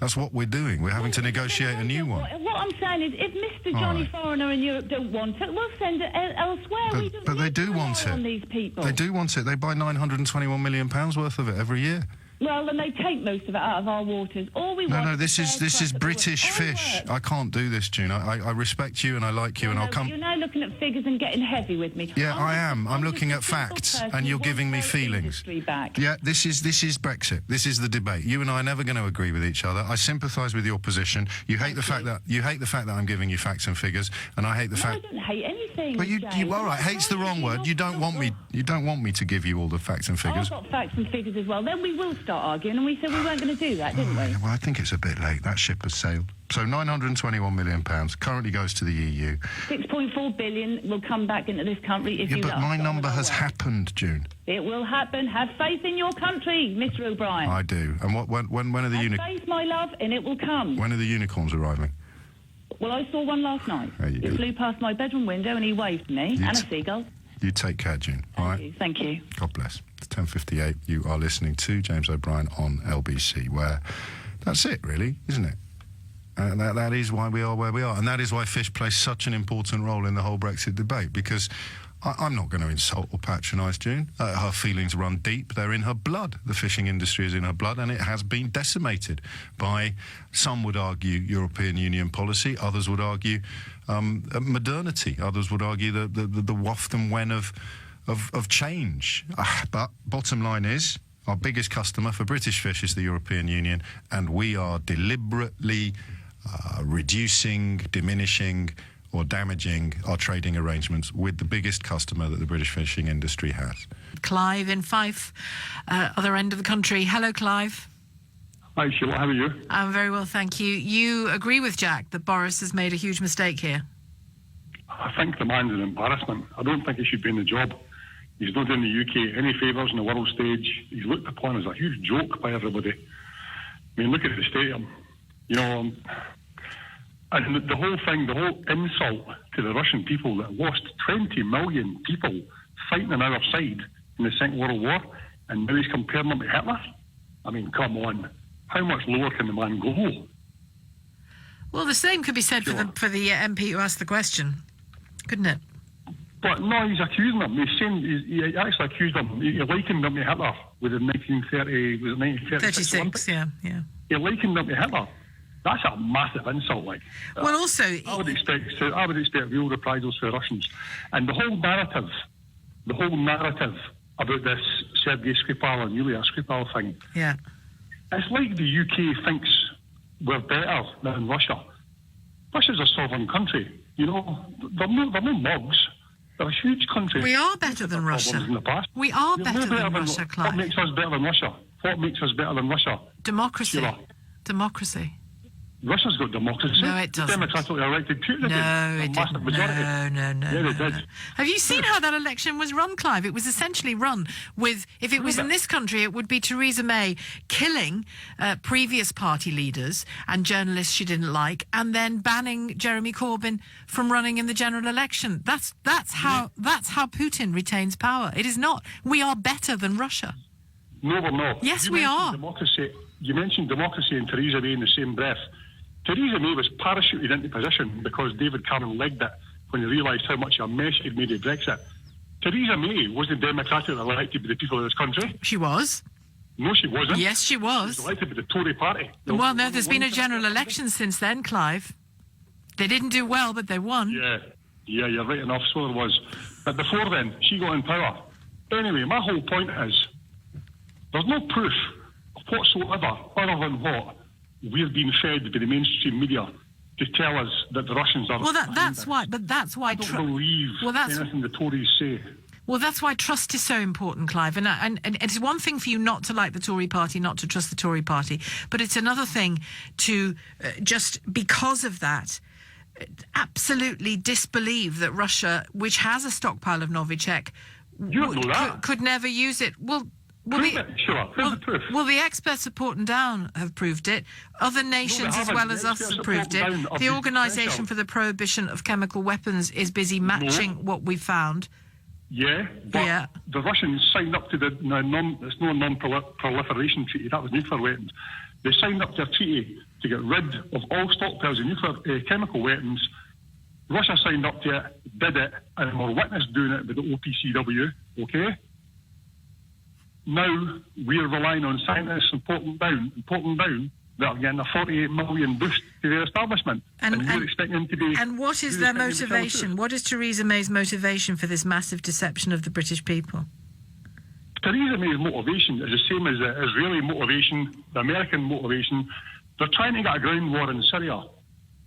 That's what we're doing. We're having to negotiate a new one. What I'm saying is, if Mr. Johnny Foreigner in Europe don't want it, we'll send it elsewhere. But they do want it. On these people. They do want it. They buy £921 million worth of it every year. Well, then they take most of it out of our waters. All we want. No, this is British fish. I can't do this, June. I respect you and I like you, and I'll come. You're now looking at figures and getting heavy with me. Yeah, I am. I'm looking at facts, and you're giving me feelings. Yeah, this is Brexit. This is the debate. You and I are never going to agree with each other. I sympathise with your position. You hate the fact that I'm giving you facts and figures, and I hate the fact. I don't hate anything. But you all right? Hate's the wrong word. You don't want me. You don't want me to give you all the facts and figures. I've got facts and figures as well. Then we will start arguing, and we said we weren't going to do that, didn't we? Well, I think it's a bit late. That ship has sailed. So £921 million currently goes to the EU. 6.4 billion will come back into this country if you but my number has happened, June. It will happen. Have faith in your country, Mr. O'Brien. I do. And when are the unicorns? Have faith, my love, and it will come. When are the unicorns arriving? Well, I saw one last night. It flew past my bedroom window and he waved to me, and a seagull. You take care, June. All right? Thank you. God bless. It's 10:58. You are listening to James O'Brien on LBC, where that's it, really, isn't it? That is why we are where we are. And that is why fish play such an important role in the whole Brexit debate, because I'm not going to insult or patronise June. Her feelings run deep. They're in her blood. The fishing industry is in her blood, and it has been decimated by, some would argue, European Union policy. Others would argue modernity. Others would argue the waft and wen of change. But bottom line is, our biggest customer for British fish is the European Union, and we are deliberately reducing, diminishing or damaging our trading arrangements with the biggest customer that the British fishing industry has. Clive in Fife, other end of the country. Hello, Clive. Hi, Sheila. How are you? I'm very well, thank you. You agree with Jack that Boris has made a huge mistake here? I think the man's an embarrassment. I don't think he should be in the job. He's not doing the UK any favours on the world stage. He's looked upon as a huge joke by everybody. I mean, look at the stadium. You know, and the whole thing, the whole insult to the Russian people that lost 20 million people fighting on our side in the Second World War, and now he's comparing them to Hitler? I mean, come on. How much lower can the man go? Well, the same could be said for the MP who asked the question, couldn't it? But no, he's accusing them. He's saying he actually accused them. He likened them to Hitler with the 1936 Olympics. Yeah. He likened them to Hitler. That's a massive insult. Like, well, also, I would expect real reprisals for the Russians, and the whole narrative about this Sergei Skripal and Yulia Skripal thing. Yeah, it's like the UK thinks we're better than Russia. Russia's a sovereign country. You know, they're no mugs. They're a huge country. We are better than Russia. In the past. We are better than Russia, Clive. What makes us better than Russia? What makes us better than Russia? Democracy. Sheila. Democracy. Russia's got democracy. No, it doesn't. Democratically elected Putin. No, it didn't. No. Yeah, they did. Have you seen how that election was run, Clive? It was essentially run with, if it was in this country, it would be Theresa May killing previous party leaders and journalists she didn't like, and then banning Jeremy Corbyn from running in the general election. That's how Putin retains power. It is not. We are better than Russia. No, we're not. Yes, we are. You mentioned democracy and Theresa May in the same breath. Theresa May was parachuted into position because David Cameron legged it when he realised how much a mess he'd made of Brexit. Theresa May wasn't democratically elected by the people of this country. She was. No, she wasn't. Yes, she was. She was elected by the Tory party. Well, no, there's been a general election since then, Clive. They didn't do well, but they won. Yeah, you're right enough, so there was. But before then, she got in power. Anyway, my whole point is, There's no proof whatsoever other than what we're being fed by the mainstream media to tell us that the Russians are... Well, that's why... But that's why... I don't believe anything the Tories say. Well, that's why trust is so important, Clive. And it's one thing for you not to like the Tory party, not to trust the Tory party, but it's another thing to just, because of that, absolutely disbelieve that Russia, which has a stockpile of Novichok, could never use it. Well, the experts at Porton Down have proved it. Other nations as well as us have proved it. The Organisation for the Prohibition of Chemical Weapons is busy matching what we found. Yeah, but the Russians signed up to it's no non-proliferation treaty, that was nuclear weapons. They signed up to a treaty to get rid of all stockpiles of nuclear chemical weapons. Russia signed up to it, did it, and were witnessed doing it with the OPCW, okay? Now we're relying on scientists in Porton Down that are getting a 48 million boost to their establishment. And we're expecting them to be... And what is their motivation? What is Theresa May's motivation for this massive deception of the British people? Theresa May's motivation is the same as the Israeli motivation, the American motivation. They're trying to get a ground war in Syria.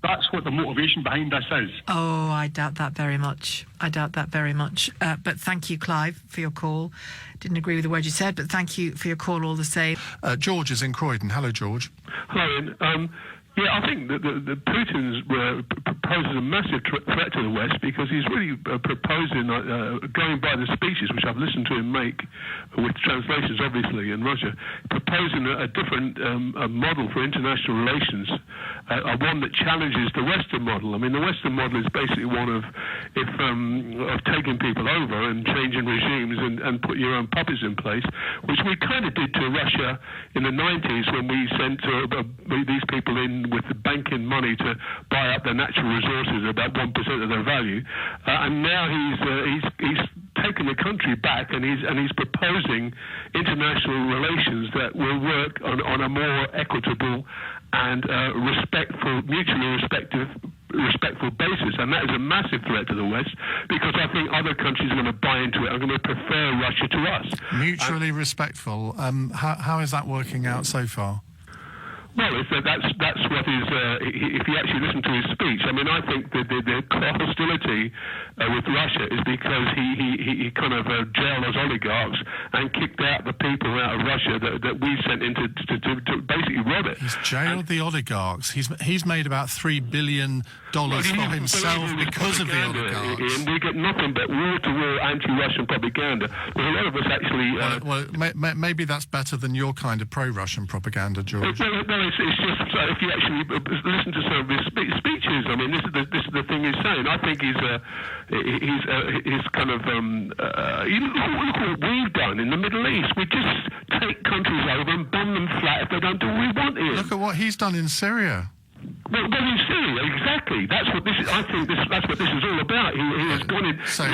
That's what the motivation behind this is. Oh, I doubt that very much. But thank you, Clive, for your call. Didn't agree with the word you said, but thank you for your call all the same. George is in Croydon. Hello, George. Hello, Iain. I think that Putin's proposes a massive threat to the West because he's really proposing, going by the speeches which I've listened to him make, with translations obviously in Russia, proposing a different model for international relations, one that challenges the Western model. I mean, the Western model is basically one of taking people over and changing regimes and put your own puppets in place, which we kind of did to Russia in the 90s when we sent these people in with the banking money to buy up their natural resources at about 1% of their value, and now he's taken the country back and he's proposing international relations that will work on a more equitable and mutually respectful basis, and that is a massive threat to the West because I think other countries are going to buy into it and are going to prefer Russia to us. Mutually respectful. How is that working out so far? Well, that's what is. If you actually listen to his speech, I mean, I think the hostility with Russia is because he kind of jailed those oligarchs and kicked out the people out of Russia that we sent in to basically rob it. He's jailed the oligarchs. He's made about $3 billion for himself because of the oligarchs. And we get nothing but wall-to-wall anti-Russian propaganda. There's a lot of us actually. Maybe that's better than your kind of pro-Russian propaganda, George. It's just if you actually listen to some of his speeches. I mean, this is the thing he's saying. I think he's kind of look what we've done in the Middle East. We just take countries over and bomb them flat if they don't do what we want here. Look at what he's done in Syria. Well, in Syria, exactly. That's what this is. I think that's what this is all about. He has gone in. So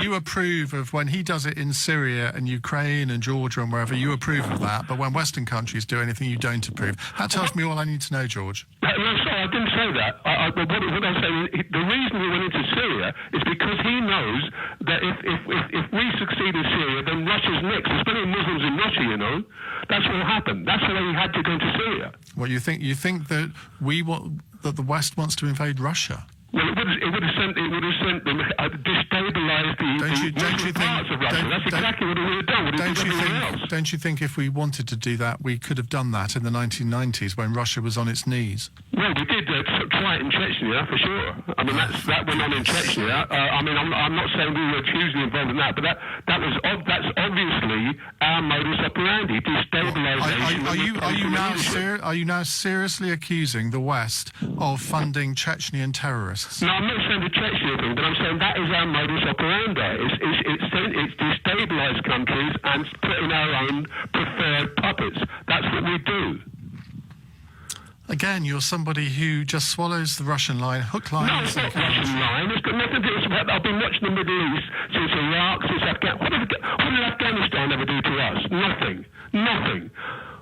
you approve of when he does it in Syria and Ukraine and Georgia and wherever, you approve of that, but when Western countries do anything, you don't approve. That tells me all I need to know, George. No, sorry, I didn't say that. What I'm saying is the reason he went into Syria is because he knows that if we succeed in Syria, then Russia's next. There's plenty of Muslims in Russia, you know. That's what happened. That's why he had to go into Syria. Well, you think that that the West wants to invade Russia? Well, it would have sent them destabilised the parts of Russia. That's exactly what it would have done. Don't you think if we wanted to do that, we could have done that in the 1990s when Russia was on its knees? Well, we did try it in Chechnya, for sure. I mean, that went on in Chechnya. I mean, I'm not saying we were hugely involved in that, but that's obviously our modus operandi, destabilisation. Are you now seriously accusing the West of funding Chechnyan terrorists? No, I'm not saying the Chechnya thing, but I'm saying that is our modus operandi. It's destabilised countries and put in our own preferred puppets. That's what we do. Again, you're somebody who just swallows the Russian line, hook, line, and sinker. No, it's not Russian line. It's got nothing to do with it. I've been watching the Middle East since Iraq, since Afghanistan. What did Afghanistan ever do to us? Nothing.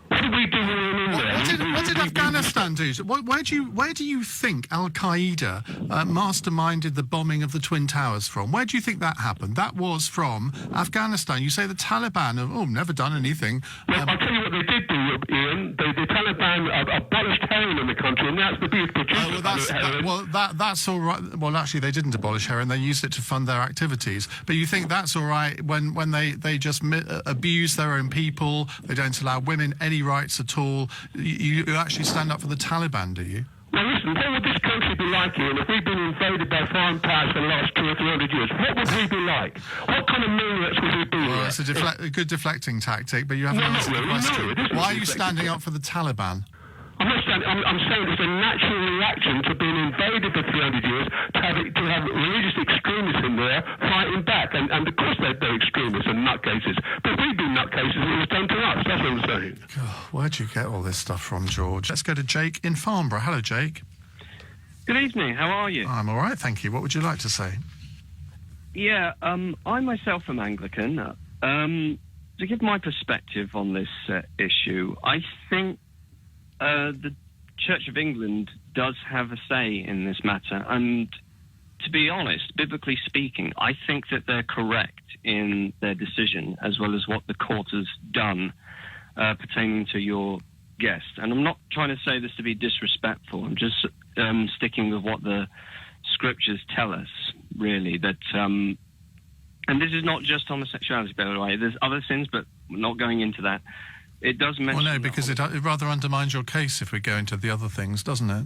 What did we do when we were in there? What did Afghanistan do you. Where do you think Al Qaeda masterminded the bombing of the Twin Towers from? Where do you think that happened? That was from Afghanistan. You say the Taliban have never done anything. Well, I'll tell you what they did do, Iain. The Taliban abolished heroin in the country, and that's the biggest producer. That's all right. Well, actually, they didn't abolish heroin. They used it to fund their activities. But you think that's all right when they just abuse their own people, they don't allow women any rights at all. You actually stand up for the Taliban, do you? Now listen, what would this country be like, Iain, if we'd been invaded by foreign powers for the last 200 or 300 years? What would we be like? What kind of maniacs would we be like? It's a good deflecting tactic, but you haven't answered the question. Why are you standing up for the Taliban? I'm saying it's a natural reaction to being invaded for 300 years, to have religious extremists in there fighting back. And of course they're extremists and nutcases. But we'd be nutcases if it was done to us. That's what I'm saying. God, where'd you get all this stuff from, George? Let's go to Jake in Farnborough. Hello, Jake. Good evening. How are you? I'm all right, thank you. What would you like to say? Yeah, I myself am Anglican. To give my perspective on this issue, I think the Church of England does have a say in this matter, and to be honest, biblically speaking, I think that they're correct in their decision, as well as what the court has done pertaining to your guest. And I'm not trying to say this to be disrespectful. I'm just sticking with what the scriptures tell us, really, that and this is not just homosexuality, by the way. There's other sins, but we're not going into that. It does mention... Well, no, because it rather undermines your case if we go into the other things, doesn't it?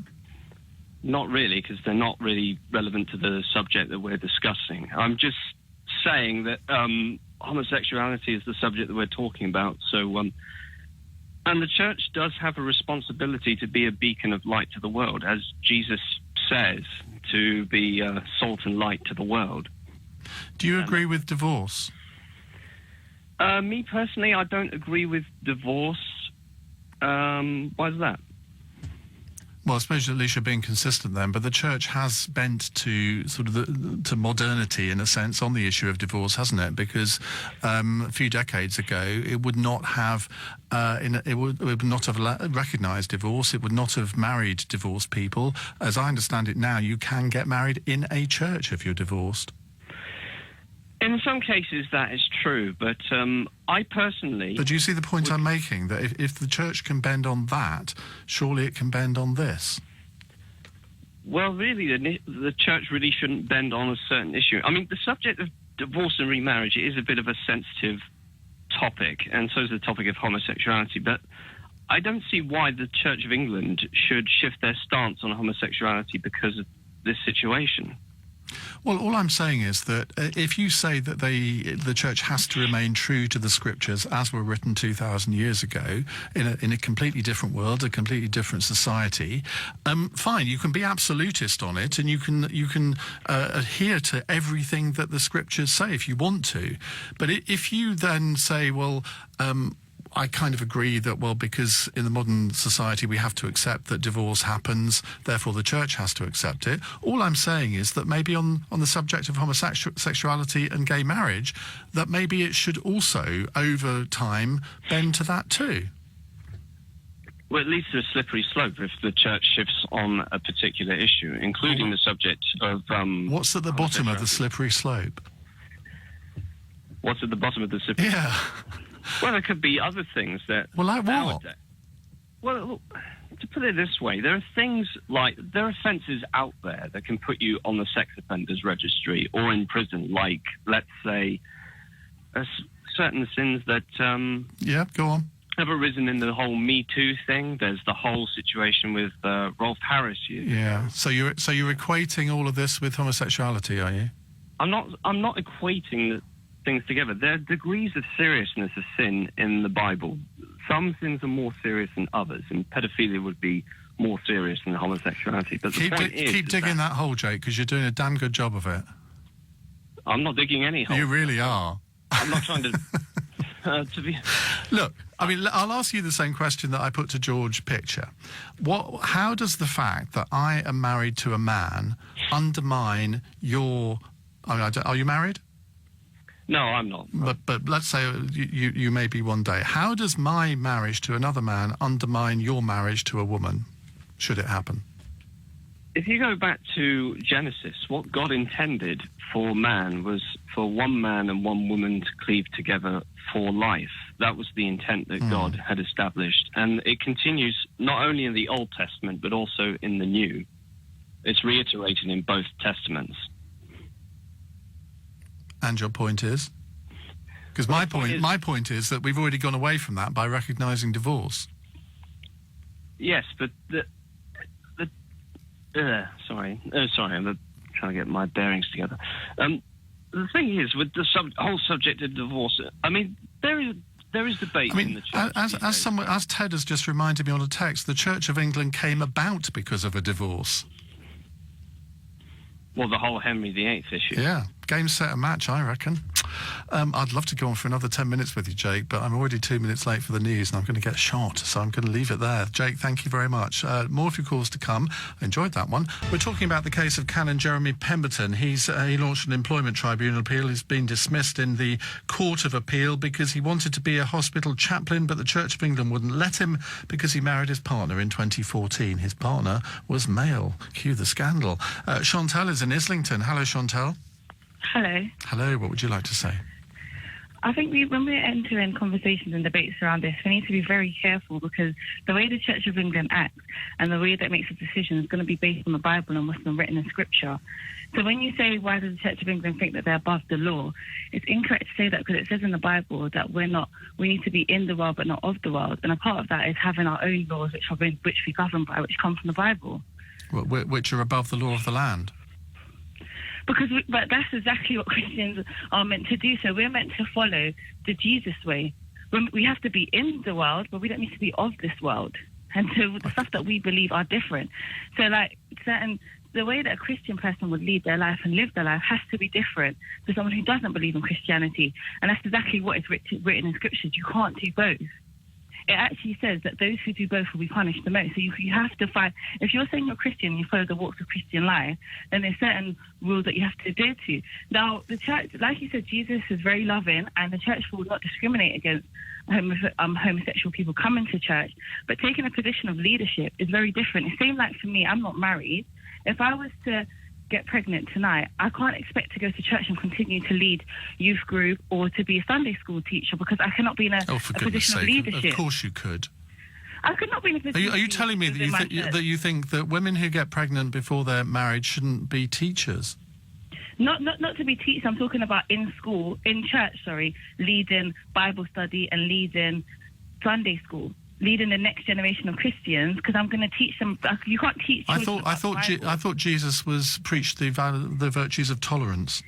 Not really, because they're not really relevant to the subject that we're discussing. I'm just saying that homosexuality is the subject that we're talking about. So, and the church does have a responsibility to be a beacon of light to the world, as Jesus says, to be salt and light to the world. Do you agree with divorce? Me personally, I don't agree with divorce. Why is that? Well, I suppose at least you're being consistent then, but the church has bent to sort of to modernity in a sense on the issue of divorce, hasn't it? Because a few decades ago, it would not have it would not have recognised divorce. It would not have married divorced people. As I understand it now, you can get married in a church if you're divorced. In some cases, that is true, but I personally... But do you see the point I'm making? That if the church can bend on that, surely it can bend on this? Well, really, the church really shouldn't bend on a certain issue. I mean, the subject of divorce and remarriage is a bit of a sensitive topic, and so is the topic of homosexuality, but I don't see why the Church of England should shift their stance on homosexuality because of this situation. Well, all I'm saying is that if you say that the church has to remain true to the scriptures as were written 2,000 years ago in a completely different world, a completely different society, fine, you can be absolutist on it and you can adhere to everything that the scriptures say if you want to. But if you then say, well, I kind of agree that, well, because in the modern society we have to accept that divorce happens, therefore the church has to accept it. All I'm saying is that maybe on the subject of homosexuality and gay marriage, that maybe it should also, over time, bend to that too. Well, it leads to a slippery slope if the church shifts on a particular issue, including the subject of... What's at the bottom of the slippery slope? What's at the bottom of the slippery slope? Yeah. Well, there could be other things that... Well, like what? Well, to put it this way, there are things like... There are offences out there that can put you on the sex offenders registry or in prison, like, let's say, certain sins that... yeah, go on. Have arisen in the whole Me Too thing. There's the whole situation with Rolf Harris. Yeah, so you're equating all of this with homosexuality, are you? I'm not equating things together. There are degrees of seriousness of sin in the Bible. Some sins are more serious than others, and pedophilia would be more serious than homosexuality. But the point is... Keep digging that hole, Jake, because you're doing a damn good job of it. I'm not digging any hole. You really are. I'm not trying to... to be... Look, I mean, I'll ask you the same question that I put to George Picture. How does the fact that I am married to a man undermine your... I mean, are you married? No, I'm not. But let's say you may be one day. How does my marriage to another man undermine your marriage to a woman? should it happen? If you go back to Genesis, what God intended for man was for one man and one woman to cleave together for life. That was the intent that God had established. And it continues not only in the Old Testament, but also in the New. It's reiterated in both Testaments. And your point is? Because my point is that we've already gone away from that by recognising divorce. Yes, but sorry, I'm trying to get my bearings together. The thing is, with the whole subject of divorce, I mean, there is debate in the church. As Ted has just reminded me on a text, the Church of England came about because of a divorce. Well, the whole Henry VIII issue. Yeah, game, set, and match, I reckon. I'd love to go on for another 10 minutes with you, Jake, but I'm already 2 minutes late for the news and I'm going to get shot, so I'm going to leave it there. Jake, thank you very much. More of your calls to come. I enjoyed that one. We're talking about the case of Canon Jeremy Pemberton. He launched an employment tribunal appeal. He's been dismissed in the Court of Appeal because he wanted to be a hospital chaplain, but the Church of England wouldn't let him because he married his partner in 2014. His partner was male. Cue the scandal. Chantal is in Islington. Hello, Chantal. Hello. Hello, what would you like to say? I think when we're entering conversations and debates around this, we need to be very careful because the way the Church of England acts and the way that it makes a decision is going to be based on the Bible and what's been written in Scripture. So when you say, why does the Church of England think that they're above the law, it's incorrect to say that because it says in the Bible that we need to be in the world but not of the world. And a part of that is having our own laws which we govern by, which come from the Bible. Which are above the law of the land. But that's exactly what Christians are meant to do. So we're meant to follow the Jesus way. We have to be in the world, but we don't need to be of this world. And so the stuff that we believe are different. So the way that a Christian person would lead their life and live their life has to be different to someone who doesn't believe in Christianity. And that's exactly what is written in Scriptures. You can't do both. It actually says that those who do both will be punished the most. So you have to find, if you're saying you're Christian and you follow the walks of Christian life, then there's certain rules that you have to adhere to. Now, the church, like you said, Jesus is very loving and the church will not discriminate against homosexual people coming to church, but taking a position of leadership is very different. It's same like for me, I'm not married. If I was to get pregnant tonight, I can't expect to go to church and continue to lead youth group or to be a Sunday school teacher because I cannot be in a position of leadership. Of course you could. I could not be in a position. Are you telling me that you think that women who get pregnant before they're married shouldn't be teachers? Not to be teachers. I'm talking about in church, leading Bible study and leading Sunday school. Leading the next generation of Christians, because I'm going to teach them. You can't teach. I thought Jesus preached the virtues of tolerance.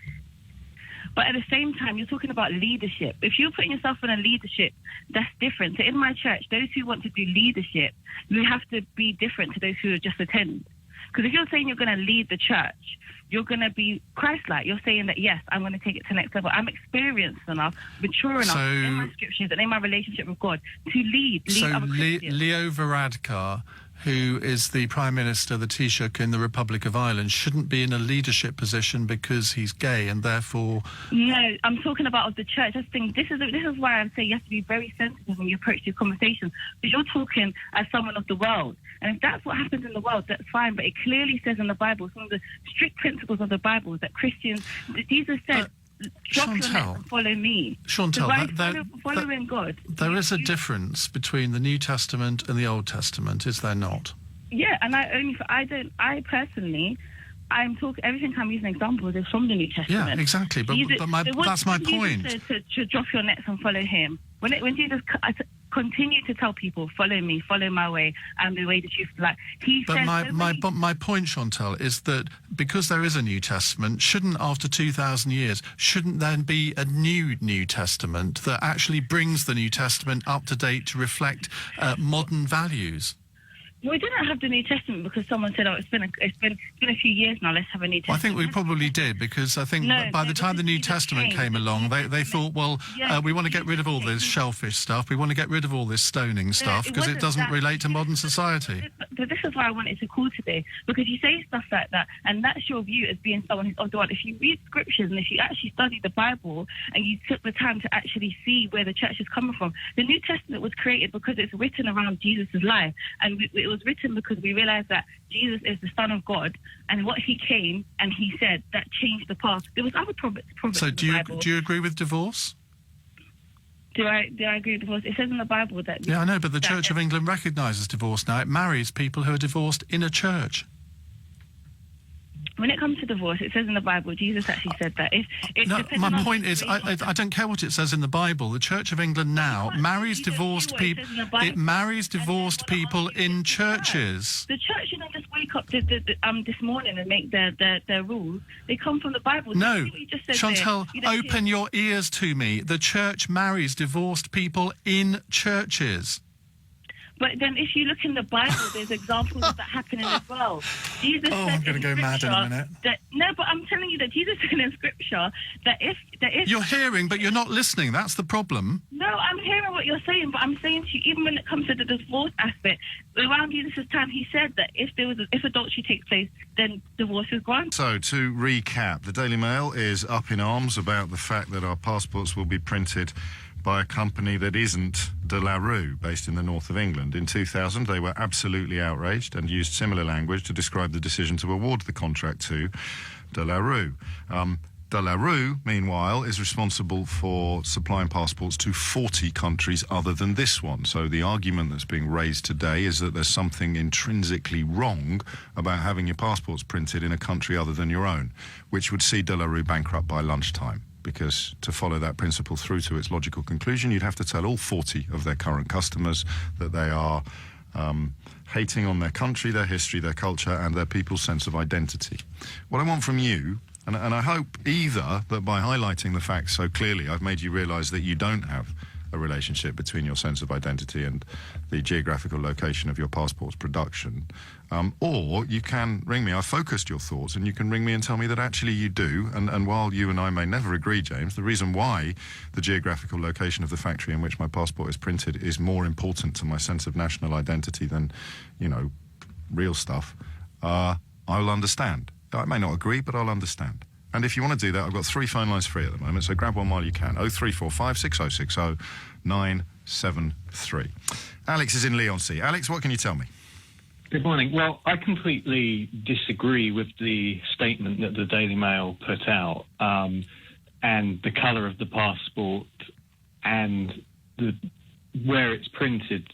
But at the same time, you're talking about leadership. If you're putting yourself in a leadership, that's different. So in my church, those who want to do leadership, we have to be different to those who just attend. Because if you're saying you're going to lead the church, you're going to be Christ-like. You're saying that, yes, I'm going to take it to the next level. I'm experienced enough, mature enough in my scriptures and in my relationship with God to lead other Christians. Leo Varadkar, who is the Prime Minister of the Taoiseach in the Republic of Ireland, shouldn't be in a leadership position because he's gay and therefore... No, I'm talking about of the church. I think this is why I say you have to be very sensitive when you approach these conversations, because you're talking as someone of the world. And if that's what happens in the world, that's fine. But it clearly says in the Bible, some of the strict principles of the Bible, that Christians, Jesus said, drop your net and follow me. Chantal, following God. There is a difference between the New Testament and the Old Testament, is there not? Yeah, and I personally, I'm talking, everything I'm using examples is from the New Testament. Yeah, exactly. But that's my point. To drop your nets and follow him. When Jesus continue to tell people, follow me, follow my way, and the way that you like. My point, Chantal, is that because there is a New Testament, after 2,000 years, shouldn't there be a New Testament that actually brings the New Testament up to date to reflect modern values? We didn't have the New Testament because someone said, it's been a few years now, let's have a New Testament. Well, I think we probably did, because I think by the time the New Testament came along, they thought, we want to get rid of all this shellfish stuff, we want to get rid of all this stoning stuff, because it doesn't relate to modern society. But this is why I wanted to call today, because you say stuff like that, and that's your view as being someone who's of the world. If you read scriptures and if you actually study the Bible and you took the time to actually see where the church is coming from, the New Testament was created because it's written around Jesus' life, and it was written because we realized that Jesus is the Son of God, and what he came and he said that changed the past. There was other prophets So in the Bible. do you agree with divorce? Do I agree with divorce? It says in the Bible that... Yeah, I know, but the Church of England recognises divorce now. It marries people who are divorced in a church. When it comes to divorce, it says in the Bible, Jesus actually said that. My point is, I don't care what it says in the Bible. The Church of England now marries divorced people. It marries divorced people in churches. The church shouldn't just wake up this morning and make their rules. They come from the Bible. No, You just said Chantal, there, open your ears to me. The church marries divorced people in churches. But then if you look in the Bible, there's examples of that happening as well. Jesus said I'm going to go mad in a minute. No, but I'm telling you that Jesus said in Scripture that if... You're hearing, but you're not listening. That's the problem. No, I'm hearing what you're saying, but I'm saying to you, even when it comes to the divorce aspect, around Jesus' time, he said that if adultery takes place, then divorce is granted. So, to recap, the Daily Mail is up in arms about the fact that our passports will be printed by a company that isn't De La Rue, based in the north of England. In 2000, they were absolutely outraged and used similar language to describe the decision to award the contract to De La Rue. De La Rue, meanwhile, is responsible for supplying passports to 40 countries other than this one. So the argument that's being raised today is that there's something intrinsically wrong about having your passports printed in a country other than your own, which would see De La Rue bankrupt by lunchtime. Because to follow that principle through to its logical conclusion, you'd have to tell all 40 of their current customers that they are hating on their country, their history, their culture, and their people's sense of identity. What I want from you, and I hope either that by highlighting the facts so clearly, I've made you realise that you don't have a relationship between your sense of identity and the geographical location of your passport's production. Or you can ring me. I've focused your thoughts, and you can ring me and tell me that actually you do. And while you and I may never agree, James, the reason why the geographical location of the factory in which my passport is printed is more important to my sense of national identity than, real stuff, I will understand. I may not agree, but I'll understand. And if you want to do that, I've got 3 phone lines free at the moment, so grab one while you can. 0345 6060 973. Alex is in Leigh-on-Sea. Alex, what can you tell me? Good morning. Well, I completely disagree with the statement that the Daily Mail put out, and the colour of the passport and where it's printed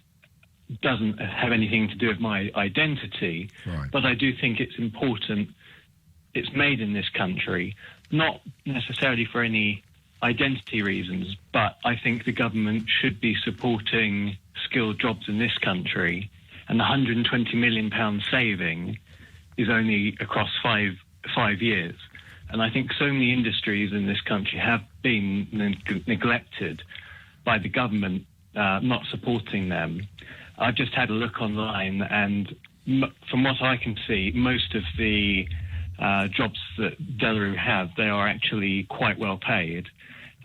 doesn't have anything to do with my identity. Right. But I do think it's important it's made in this country, not necessarily for any identity reasons, but I think the government should be supporting skilled jobs in this country, and the £120 million saving is only across five years. And I think so many industries in this country have been neglected by the government, not supporting them. I've just had a look online, and from what I can see, most of the jobs that De La Rue have, they are actually quite well paid.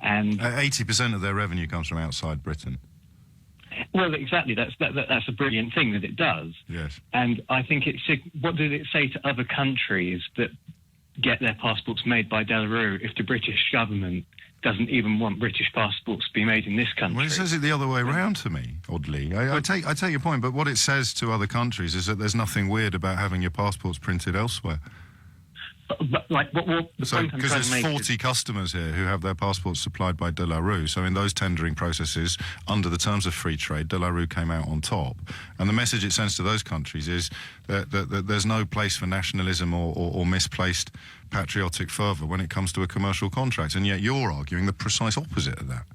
And 80% of their revenue comes from outside Britain. Well, exactly. That's a brilliant thing that it does. Yes. And I think what did it say to other countries that get their passports made by De La Rue if the British government doesn't even want British passports to be made in this country? Well, it says it the other way around to me, oddly. I take your point, but what it says to other countries is that there's nothing weird about having your passports printed elsewhere. Because there's 40 customers here who have their passports supplied by De La Rue. So in those tendering processes, under the terms of free trade, De La Rue came out on top. And the message it sends to those countries is that there's no place for nationalism or misplaced patriotic fervour when it comes to a commercial contract. And yet you're arguing the precise opposite of that.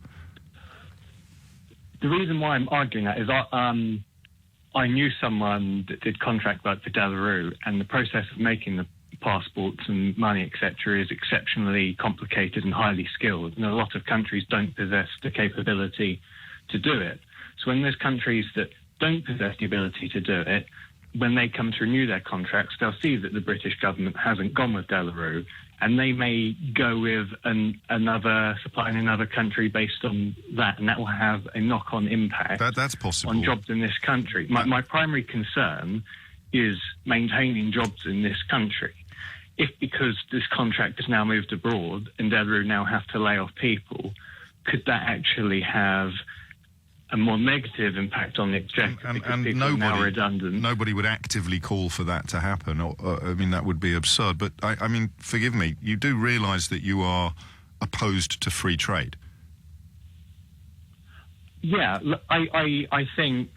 The reason why I'm arguing that is I knew someone that did contract work for De La Rue, and the process of making the passports and money, etc., is exceptionally complicated and highly skilled, and a lot of countries don't possess the capability to do it. So when there's countries that don't possess the ability to do it, when they come to renew their contracts, they'll see that the British government hasn't gone with De La Rue, and they may go with another supplier in another country based on that, and that will have a knock-on impact that's possible on jobs in this country. My primary concern is maintaining jobs in this country. If, because this contract has now moved abroad and De La Rue now have to lay off people, could that actually have a more negative impact on the exchequer because people are now redundant. Nobody would actively call for that to happen. I mean, that would be absurd. But, I mean, forgive me, you do realise that you are opposed to free trade? Yeah, I think...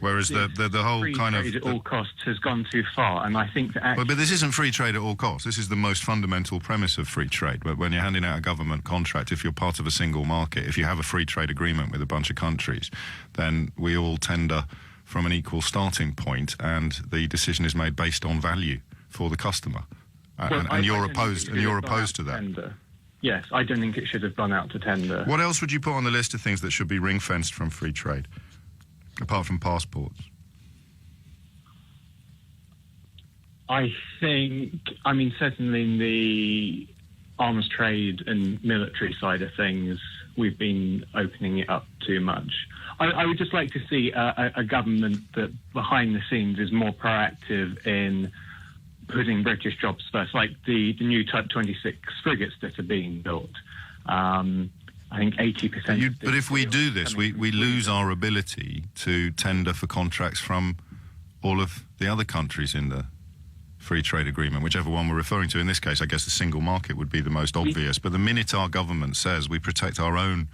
Whereas the whole free kind of... trade at all costs has gone too far, and I think that actually... But this isn't free trade at all costs. This is the most fundamental premise of free trade. But when you're handing out a government contract, if you're part of a single market, if you have a free trade agreement with a bunch of countries, then we all tender from an equal starting point, and the decision is made based on value for the customer. And you're opposed to that. Tender. Yes, I don't think it should have gone out to tender. What else would you put on the list of things that should be ring-fenced from free trade? Apart from passports? I think, I mean, certainly in the arms trade and military side of things, we've been opening it up too much. I would just like to see a government that behind the scenes is more proactive in putting British jobs first, like the new Type 26 frigates that are being built. I think 80%... But if we do this, we lose our ability to tender for contracts from all of the other countries in the free trade agreement, whichever one we're referring to. In this case, I guess the single market would be the most obvious. But the minute our government says we protect our own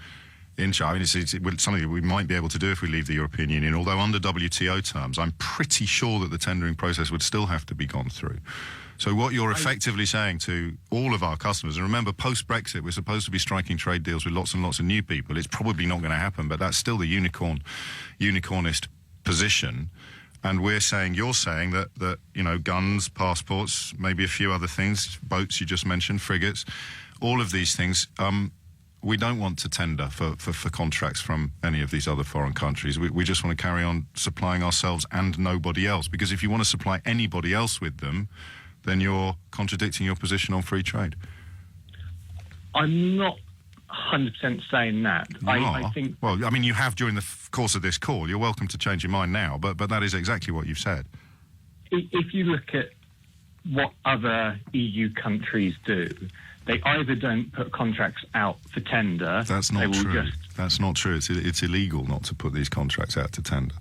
interest, I mean, it's something that we might be able to do if we leave the European Union, although under WTO terms, I'm pretty sure that the tendering process would still have to be gone through. So what you're effectively saying to all of our customers, and remember, post-Brexit, we're supposed to be striking trade deals with lots and lots of new people. It's probably not going to happen, but that's still the unicornist position. And you're saying that you know, guns, passports, maybe a few other things, boats you just mentioned, frigates, all of these things, we don't want to tender for contracts from any of these other foreign countries. We just want to carry on supplying ourselves and nobody else. Because if you want to supply anybody else with them, then you're contradicting your position on free trade. I'm not 100% saying that. I think... Well, I mean, you have during the course of this call. You're welcome to change your mind now, but that is exactly what you've said. If you look at what other EU countries do, they either don't put contracts out for tender... That's not true. That's not true. It's illegal not to put these contracts out to tender.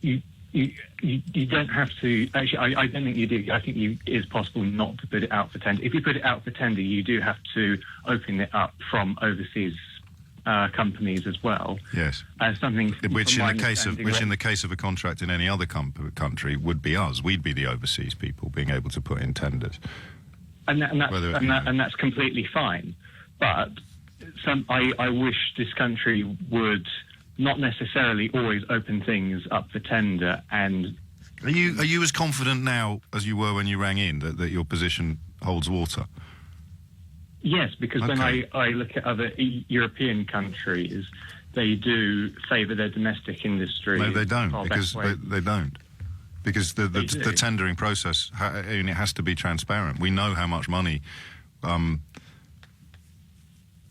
You don't have to... Actually, I don't think you do. I think it is possible not to put it out for tender. If you put it out for tender, you do have to open it up from overseas companies as well. Yes. Something which in the case of a contract in any other country would be us. We'd be the overseas people being able to put in tenders. And that's completely fine. But I wish this country would not necessarily always open things up for tender. And are you as confident now as you were when you rang in that your position holds water? Yes, because when I look at other European countries, they do favour their domestic industry. No, they don't, because they don't. Because the tendering process, it has to be transparent. We know how much money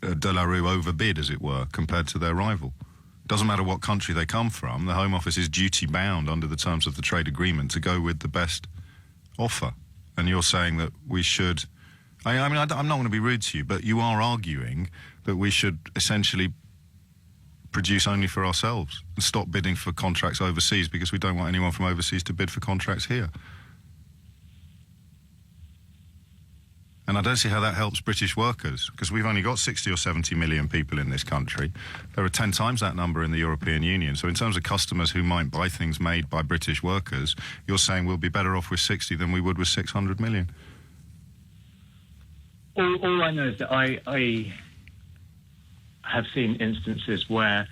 De La Rue overbid, as it were, compared to their rival. Doesn't matter what country they come from, the Home Office is duty-bound under the terms of the trade agreement to go with the best offer. And you're saying that we should... I'm not going to be rude to you, but you are arguing that we should essentially produce only for ourselves and stop bidding for contracts overseas because we don't want anyone from overseas to bid for contracts here. And I don't see how that helps British workers, because we've only got 60 or 70 million people in this country. There are 10 times that number in the European Union. So in terms of customers who might buy things made by British workers, you're saying we'll be better off with 60 than we would with 600 million. All I know is that I have seen instances where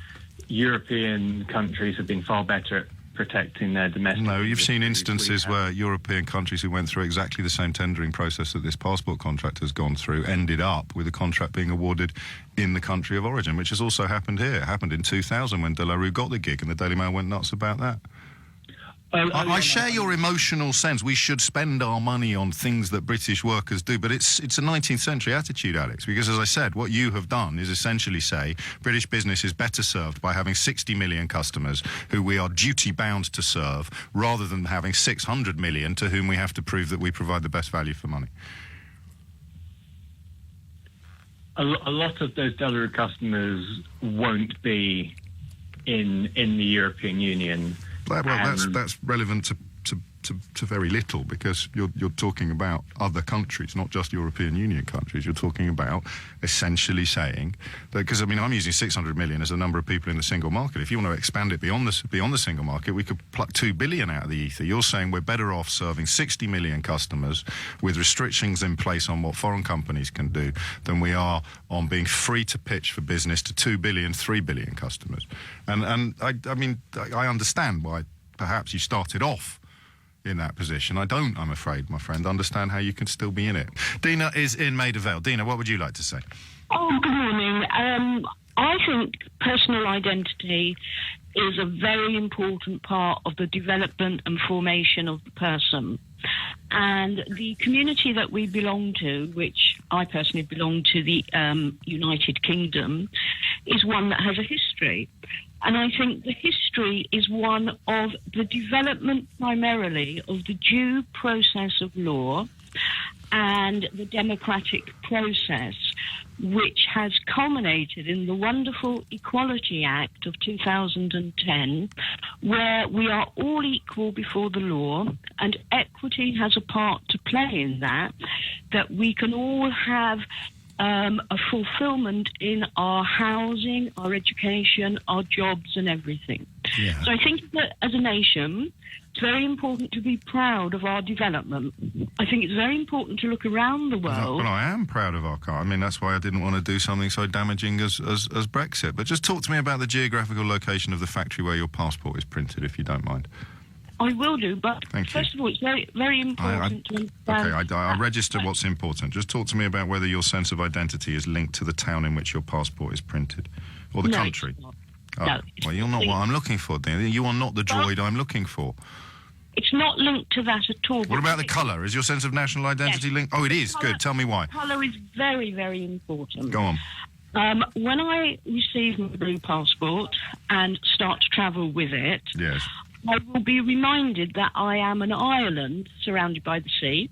European countries have been far better at protecting their domestic... No, you've seen instances where European countries who went through exactly the same tendering process that this passport contract has gone through ended up with a contract being awarded in the country of origin, which has also happened here. It happened in 2000 when De La Rue got the gig and the Daily Mail went nuts about that. I share your emotional sense. We should spend our money on things that British workers do, but it's a 19th century attitude, Alex, because, as I said, what you have done is essentially say British business is better served by having 60 million customers who we are duty-bound to serve, rather than having 600 million to whom we have to prove that we provide the best value for money. a lot of those delivery customers won't be in the European Union. Well, that's relevant to very little, because you're talking about other countries, not just European Union countries. You're talking about essentially saying that, because I mean, I'm using 600 million as the number of people in the single market. If you want to expand it beyond the single market, we could pluck 2 billion out of the ether. You're saying we're better off serving 60 million customers with restrictions in place on what foreign companies can do than we are on being free to pitch for business to 2 billion, 3 billion customers. And I mean, I understand why perhaps you started off in that position. I don't, I'm afraid, my friend, understand how you can still be in it. Dina is in Maida Vale. Dina, what would you like to say? Oh, good morning. I think personal identity is a very important part of the development and formation of the person. And the community that we belong to, which I personally belong to, the United Kingdom, is one that has a history. And I think the history is one of the development primarily of the due process of law and the democratic process, which has culminated in the wonderful Equality Act of 2010, where we are all equal before the law, and equity has a part to play in that we can all have a fulfillment in our housing, our education, our jobs and everything. Yeah. So I think that as a nation, it's very important to be proud of our development. I think it's very important to look around the world. Well, I am proud of our car. I mean, that's why I didn't want to do something so damaging as Brexit. But just talk to me about the geographical location of the factory where your passport is printed, if you don't mind. I will do, but first of all, it's very, very important to understand. Okay, I register what's important. Just talk to me about whether your sense of identity is linked to the town in which your passport is printed, or the country. It's not. Oh, No, well, you're not what I'm looking for, then. You are not the droid I'm looking for. It's not linked to that at all. What about the colour? Is your sense of national identity linked? Oh, it is. Good. Tell me why. Colour is very, very important. Go on. When I receive my blue passport and start to travel with it, yes, I will be reminded that I am an island surrounded by the sea,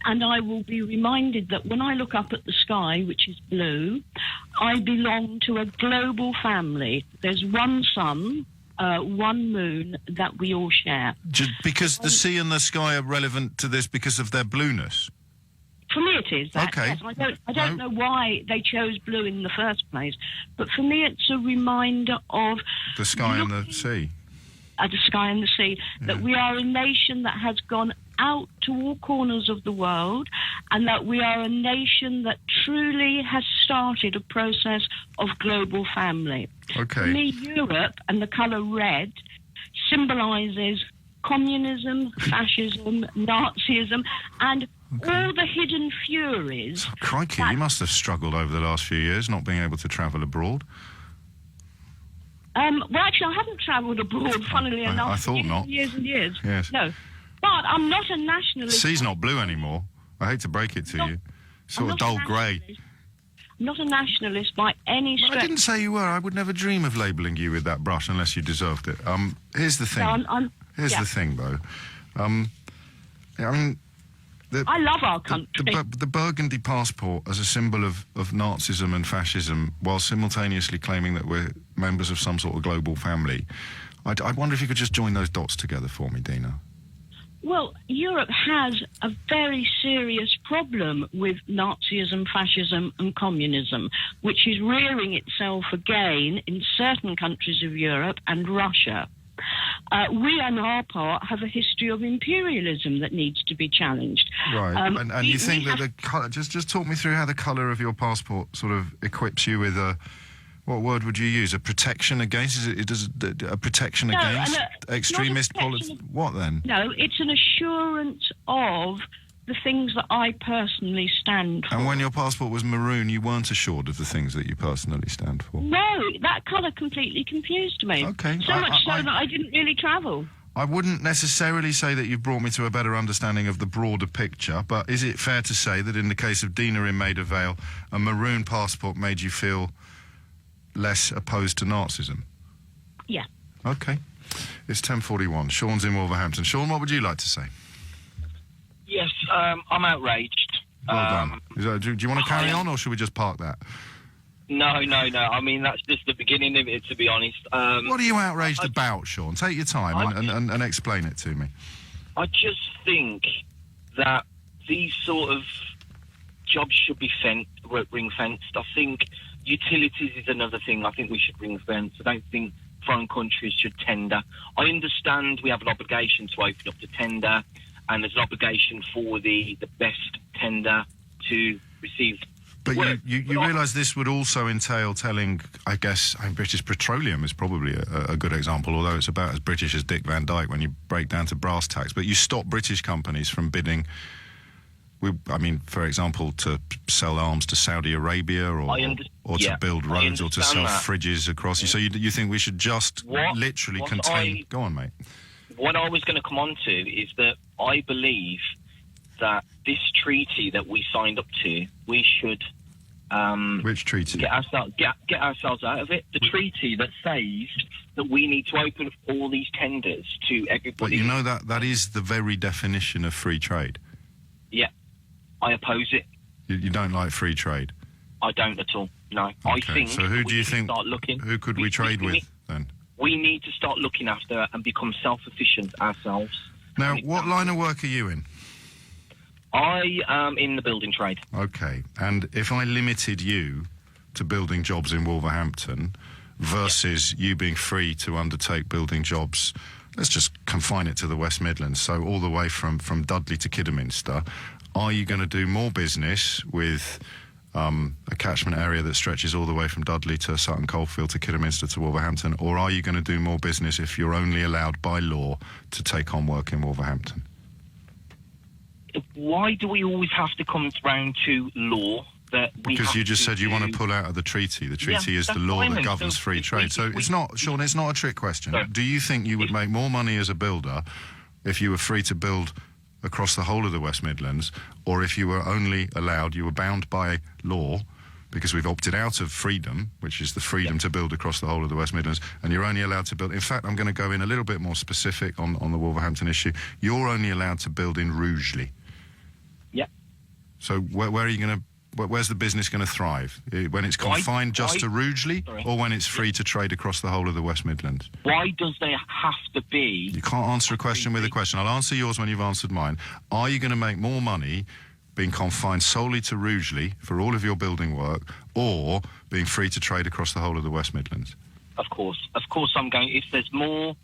and I will be reminded that when I look up at the sky, which is blue, I belong to a global family. There's one sun, one moon that we all share. Because the sea and the sky are relevant to this because of their blueness? For me it is that, okay. Yes. I don't know why they chose blue in the first place, but for me it's a reminder of... The sky and the sea. The sky and the sea, that we are a nation that has gone out to all corners of the world, and that we are a nation that truly has started a process of global family. Okay. For me, Europe and the colour red symbolises communism, fascism, Nazism, and all the hidden furies. Oh, crikey, you must have struggled over the last few years not being able to travel abroad. Well, actually, I haven't travelled abroad, funnily enough. I thought not. Years and years. Yes. No. But I'm not a nationalist. The sea's not blue anymore. I hate to break it to you. Sort of dull grey. I'm not a nationalist by any stretch. I didn't say you were. I would never dream of labelling you with that brush unless you deserved it. Here's the thing. No, Here's the thing, though. I mean... I love our country. The burgundy passport as a symbol of Nazism and fascism, while simultaneously claiming that we're members of some sort of global family. I wonder if you could just join those dots together for me, Dina. Well, Europe has a very serious problem with Nazism, fascism and communism, which is rearing itself again in certain countries of Europe and Russia. We, on our part, have a history of imperialism that needs to be challenged. Right, and you think that the colour... Just talk me through how the colour of your passport sort of equips you with a... What word would you use? A protection against? A protection against extremist politics? What then? No, it's an assurance of the things that I personally stand for. And when your passport was maroon, you weren't assured of the things that you personally stand for? No, that colour completely confused me. Okay. So much so that I didn't really travel. I wouldn't necessarily say that you've brought me to a better understanding of the broader picture, but is it fair to say that in the case of Dina in Maida Vale, a maroon passport made you feel less opposed to Nazism? Yeah. Okay. It's 10:41. Sean's in Wolverhampton. Sean, what would you like to say? Yes, I'm outraged. Well done. Do you want to carry on, or should we just park that? No. I mean, that's just the beginning of it, to be honest. What are you outraged about, Sean? Take your time and explain it to me. I just think that these sort of jobs should be ring-fenced. I think utilities is another thing I think we should ring-fence. I don't think foreign countries should tender. I understand we have an obligation to open up the tender, and there's an obligation for the best tender to receive. But you realise this would also entail telling, I guess, British Petroleum is probably a good example, although it's about as British as Dick Van Dyke when you break down to brass tacks. But you stop British companies from bidding, for example, to sell arms to Saudi Arabia or to build roads or to sell fridges across. So you think we should just literally contain... Go on, mate. What I was going to come on to is that I believe that this treaty that we signed up to, we should which treaty? Get ourselves out of it. The treaty that says that we need to open up all these tenders to everybody. But you know that is the very definition of free trade. Yeah, I oppose it. You don't like free trade? I don't at all. No, okay. I think. So who do you think? Who could we trade with then? We need to start looking after and become self-sufficient ourselves. Now, what line of work are you in? I am in the building trade. Okay, and if I limited you to building jobs in Wolverhampton versus you being free to undertake building jobs, let's just confine it to the West Midlands, so all the way from Dudley to Kidderminster, are you going to do more business with a catchment area that stretches all the way from Dudley to Sutton Coldfield to Kidderminster to Wolverhampton, or are you going to do more business if you're only allowed by law to take on work in Wolverhampton? Why do we always have to come round to law? Because you just said you want to pull out of the treaty. The treaty is the law that governs free trade. So it's not, Sean, it's not a trick question. No. Do you think you would make more money as a builder if you were free to build across the whole of the West Midlands, or if you were only allowed, you were bound by law, because we've opted out of freedom, which is the freedom to build across the whole of the West Midlands, and you're only allowed to build... In fact, I'm going to go in a little bit more specific on the Wolverhampton issue. You're only allowed to build in Rugeley. Yeah. So where are you going to... Where's the business going to thrive? When it's confined just to Rugeley, or when it's free to trade across the whole of the West Midlands? Why does there have to be... You can't answer a question with a question. I'll answer yours when you've answered mine. Are you going to make more money being confined solely to Rugeley for all of your building work, or being free to trade across the whole of the West Midlands? Of course I'm going... If there's more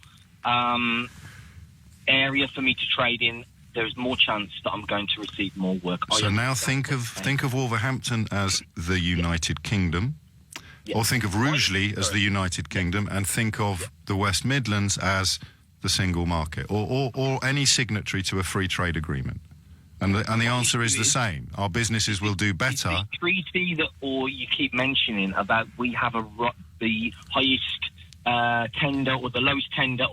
area for me to trade in, there's more chance that I'm going to receive more work. So now think of Wolverhampton as the United Kingdom, or think of Rugeley as the United Kingdom, and think of the West Midlands as the single market, or any signatory to a free trade agreement. And the answer is the same. Our businesses will do better. The treaty that you keep mentioning about we have the highest tender or the lowest tender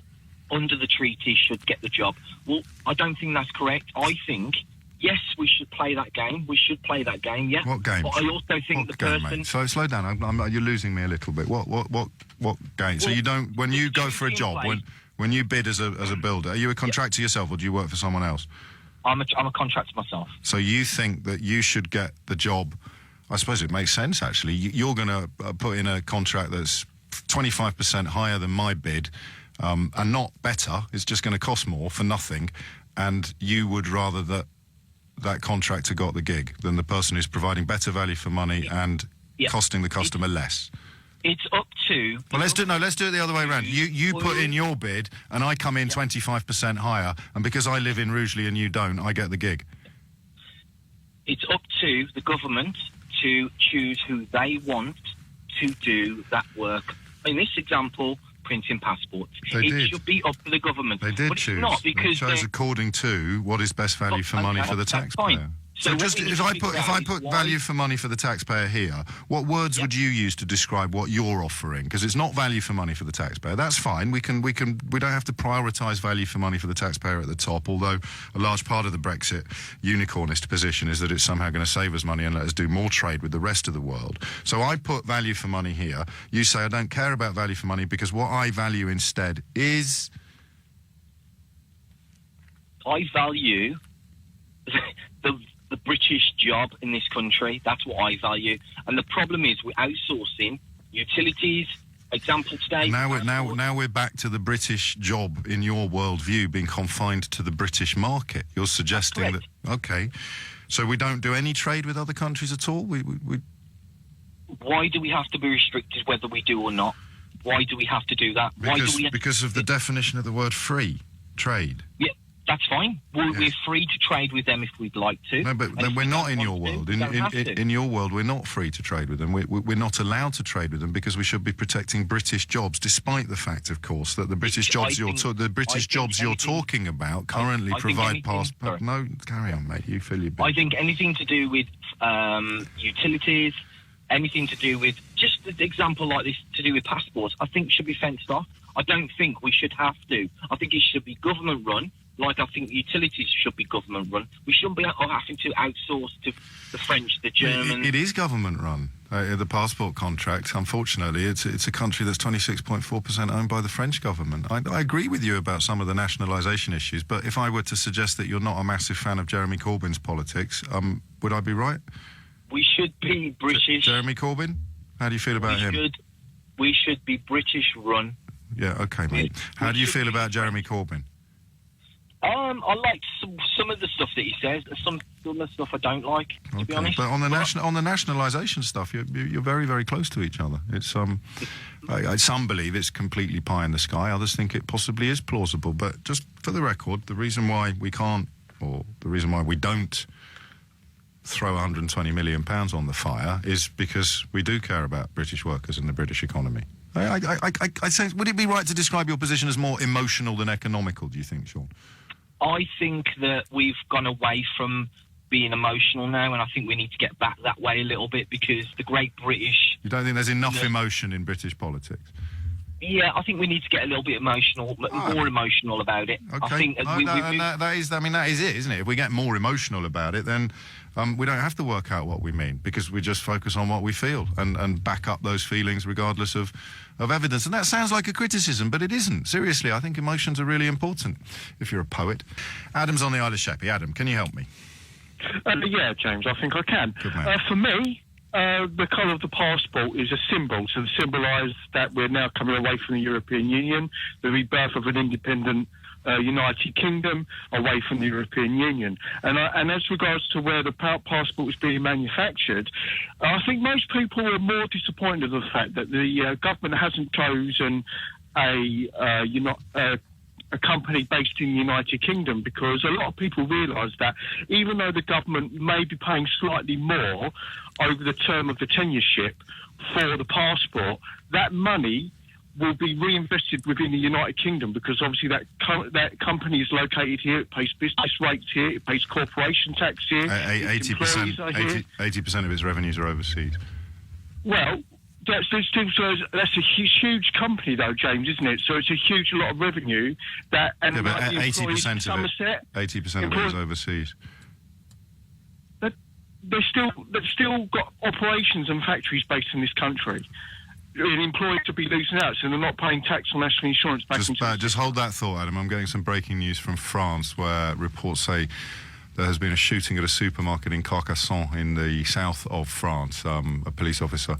under the treaty should get the job. Well, I don't think that's correct. I think, yes, we should play that game. We should play that game, yeah. What game? But I also think the game, person... Mate? So slow down. You're losing me a little bit. What game? So you don't... When you go for a job, when you bid as a builder, are you a contractor yourself, or do you work for someone else? I'm a contractor myself. So you think that you should get the job... I suppose it makes sense, actually. You're going to put in a contract that's 25% higher than my bid, and not better. It's just going to cost more for nothing, and you would rather that contractor got the gig than the person who's providing better value for money and costing the customer less. It's up to... Well, let's do it the other way around. You put in your bid, and I come in 25% higher, and because I live in Rugeley and you don't, I get the gig. It's up to the government to choose who they want to do that work. In this example, printing passports. It should be up to the government. They did choose. Not because they chose according to what is best value for money for the taxpayer. So just if I put value for money for the taxpayer here, what words would you use to describe what you're offering? Because it's not value for money for the taxpayer. That's fine. We don't have to prioritise value for money for the taxpayer at the top. Although a large part of the Brexit unicornist position is that it's somehow going to save us money and let us do more trade with the rest of the world. So I put value for money here. You say I don't care about value for money because what I value instead is... I value the British job in this country. That's what I value. And the problem is we're outsourcing utilities. Example today. Now we're back to the British job in your worldview being confined to the British market. You're suggesting that. Okay, so we don't do any trade with other countries at all. We Why do we have to be restricted whether we do or not? Why do we have to do that? Because of the definition of the word free trade. Yeah, that's fine. We're free to trade with them if we'd like to. No, but then we're not in your world. In your world, we're not free to trade with them. We're not allowed to trade with them because we should be protecting British jobs, despite the fact, of course, that the British jobs you're talking about currently provide passport. No, carry on, mate. You fill your bit. I think anything to do with utilities, anything to do with just an example like this to do with passports, I think should be fenced off. I don't think we should have to. I think it should be government run. Like I think utilities should be government run. We shouldn't be having to outsource to the French, the Germans. It is government run. The passport contract, unfortunately, it's a country that's 26.4% owned by the French government. I agree with you about some of the nationalisation issues, but if I were to suggest that you're not a massive fan of Jeremy Corbyn's politics, would I be right? We should be British. Jeremy Corbyn? How do you feel about him? We should be British run. Yeah, okay, mate. How do you feel about Jeremy Corbyn? I like some of the stuff that he says. Some of the stuff I don't like, to be honest. But on the nationalisation stuff, you're very, very close to each other. It's some believe it's completely pie in the sky. Others think it possibly is plausible. But just for the record, the reason why we can't, or the reason why we don't throw £120 million on the fire is because we do care about British workers and the British economy. I say, would it be right to describe your position as more emotional than economical, do you think, Sean? I think that we've gone away from being emotional now, and I think we need to get back that way a little bit because the great British... You don't think there's enough emotion in British politics? Yeah, I think we need to get a little bit emotional, more emotional about it. Okay. I think that is it, isn't it? If we get more emotional about it, then we don't have to work out what we mean because we just focus on what we feel and back up those feelings regardless of evidence. And that sounds like a criticism, but it isn't. Seriously, I think emotions are really important if you're a poet. Adam's on the Isle of Sheppey. Adam, can you help me? Yeah, James, I think I can. Good man. For me, the colour of the passport is a symbol to symbolise that we're now coming away from the European Union, the rebirth of an independent United Kingdom away from the European Union. And as regards to where the passport is being manufactured, I think most people are more disappointed with the fact that the government hasn't chosen a company based in the United Kingdom, because a lot of people realise that even though the government may be paying slightly more over the term of the tenureship for the passport, that money will be reinvested within the United Kingdom because obviously that company is located here, it pays business rates here, it pays corporation tax here. 80% of its revenues are overseas. Well, that's a huge company, though, James, isn't it? So it's a huge lot of revenue that. And yeah, but 80% of it. 80% of it is overseas. But they've still got operations and factories based in this country. Employees to be losing out, so they're not paying tax on national insurance back into. Just hold that thought, Adam. I'm getting some breaking news from France, where reports say there has been a shooting at a supermarket in Carcassonne in the south of France. A police officer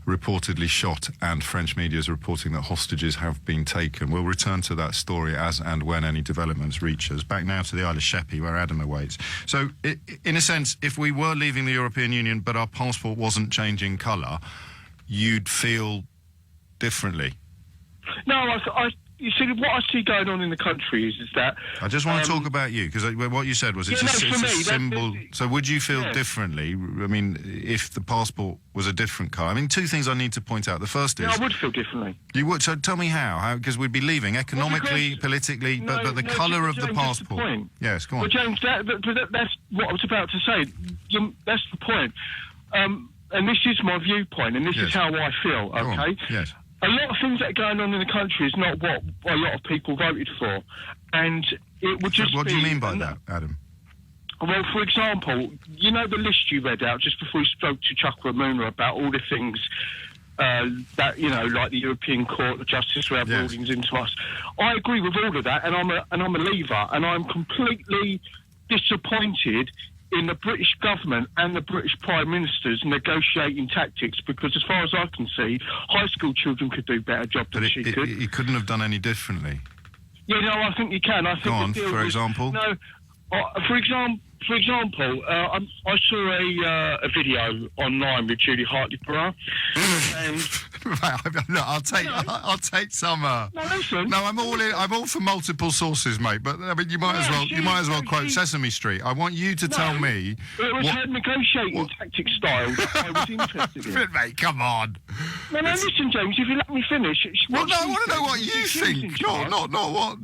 reportedly shot, and French media is reporting that hostages have been taken. We'll return to that story as and when any developments reach us. Back now to the Isle of Sheppey, where Adam awaits. So, in a sense, if we were leaving the European Union but our passport wasn't changing colour, you'd feel differently? No, you see, what I see going on in the country is that... I just want to talk about you, because what you said was it's a symbol. So would you feel differently, I mean, if the passport was a different colour? I mean, two things I need to point out. The first is... Yeah, I would feel differently. You would? So tell me how? Because we'd be leaving economically, politically, but the colour of the passport... The point. Yes, go on. Well, James, that's what I was about to say. That's the point. And this is my viewpoint, and this is how I feel, okay? Yes. A lot of things that are going on in the country is not what a lot of people voted for. And it would just What do you mean by that, Adam? Well, for example, you know the list you read out just before you spoke to Chuck Ramona about all the things that, you know, like the European Court, the Justice for our buildings into us. I agree with all of that, and I'm a leaver, and I'm completely disappointed in the British government and the British Prime Minister's negotiating tactics, because as far as I can see, high school children could do a better job than she could. He couldn't have done any differently. Yeah, no, I think you can. I think Go on, for example. No, for example, I saw a video online with Julie Hartley-Burr, and Look, I'll take some. No, listen. No, I'm all for multiple sources, mate. But I mean, you might as well quote Sesame Street. I want you to tell me. It was her negotiating tactic style that I was interested in. Mate, come on. No, listen, James. If you let me finish. Well, no, I want to know what you think. Not what.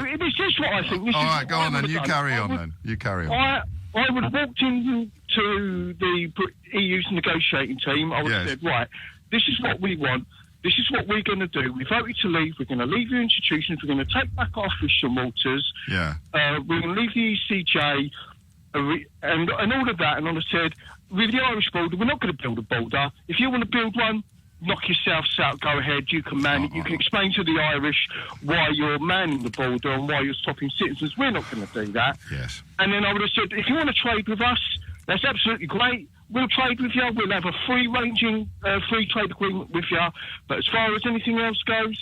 It is just what I think. All right, go on then. You carry on then. You carry on. I would have walked into the EU's negotiating team. I would have said, right, this is what we want. This is what we're going to do. We voted to leave. We're going to leave your institutions. We're going to take back our fishing waters. Yeah. We're going to leave the ECJ and all of that. And I said, with the Irish border, we're not going to build a border. If you want to build one, knock yourselves out, go ahead, you can man it. You can explain to the Irish why you're manning the border and why you're stopping citizens. We're not going to do that. Yes. And then I would have said, if you want to trade with us, that's absolutely great. We'll trade with you. We'll have a free-ranging free trade agreement with you. But as far as anything else goes,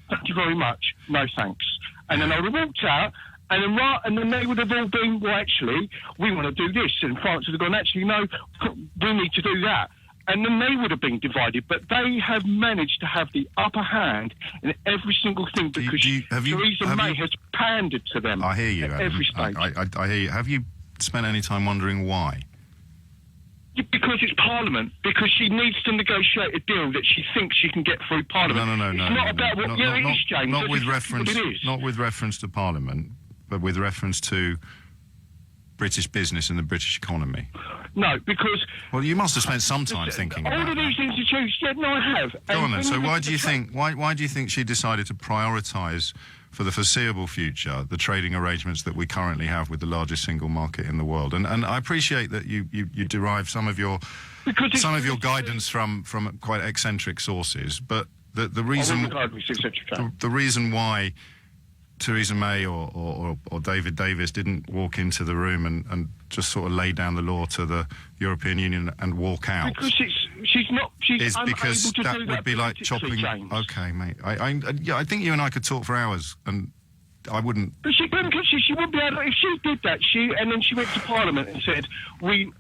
thank you very much. No thanks. And then I would have walked out, and then they would have all been, well, actually, we want to do this. And France would have gone, actually, no, we need to do that. And then they would have been divided. But they have managed to have the upper hand in every single thing because Theresa May has pandered to them. I hear you, at Adam. every stage. I hear you. Have you spent any time wondering why? Because it's Parliament. Because she needs to negotiate a deal that she thinks she can get through Parliament. No. It's not about what it is, James. Not with Not with reference to Parliament, but with reference to British business and the British economy. No, because... Well, you must have spent some time thinking about all of these institutions... Yeah, no, I have. Go on then. So why do you think she decided to prioritise for the foreseeable future the trading arrangements that we currently have with the largest single market in the world? And I appreciate that you derive some of your guidance from quite eccentric sources, but the reason why Theresa May or David Davis didn't walk into the room and just sort of lay down the law to the European Union and walk out. Because she's because unable to that do would be like chopping. James. Okay, mate. I think you and I could talk for hours, and I wouldn't. But she wouldn't be able. If she did that, and then she went to Parliament and said,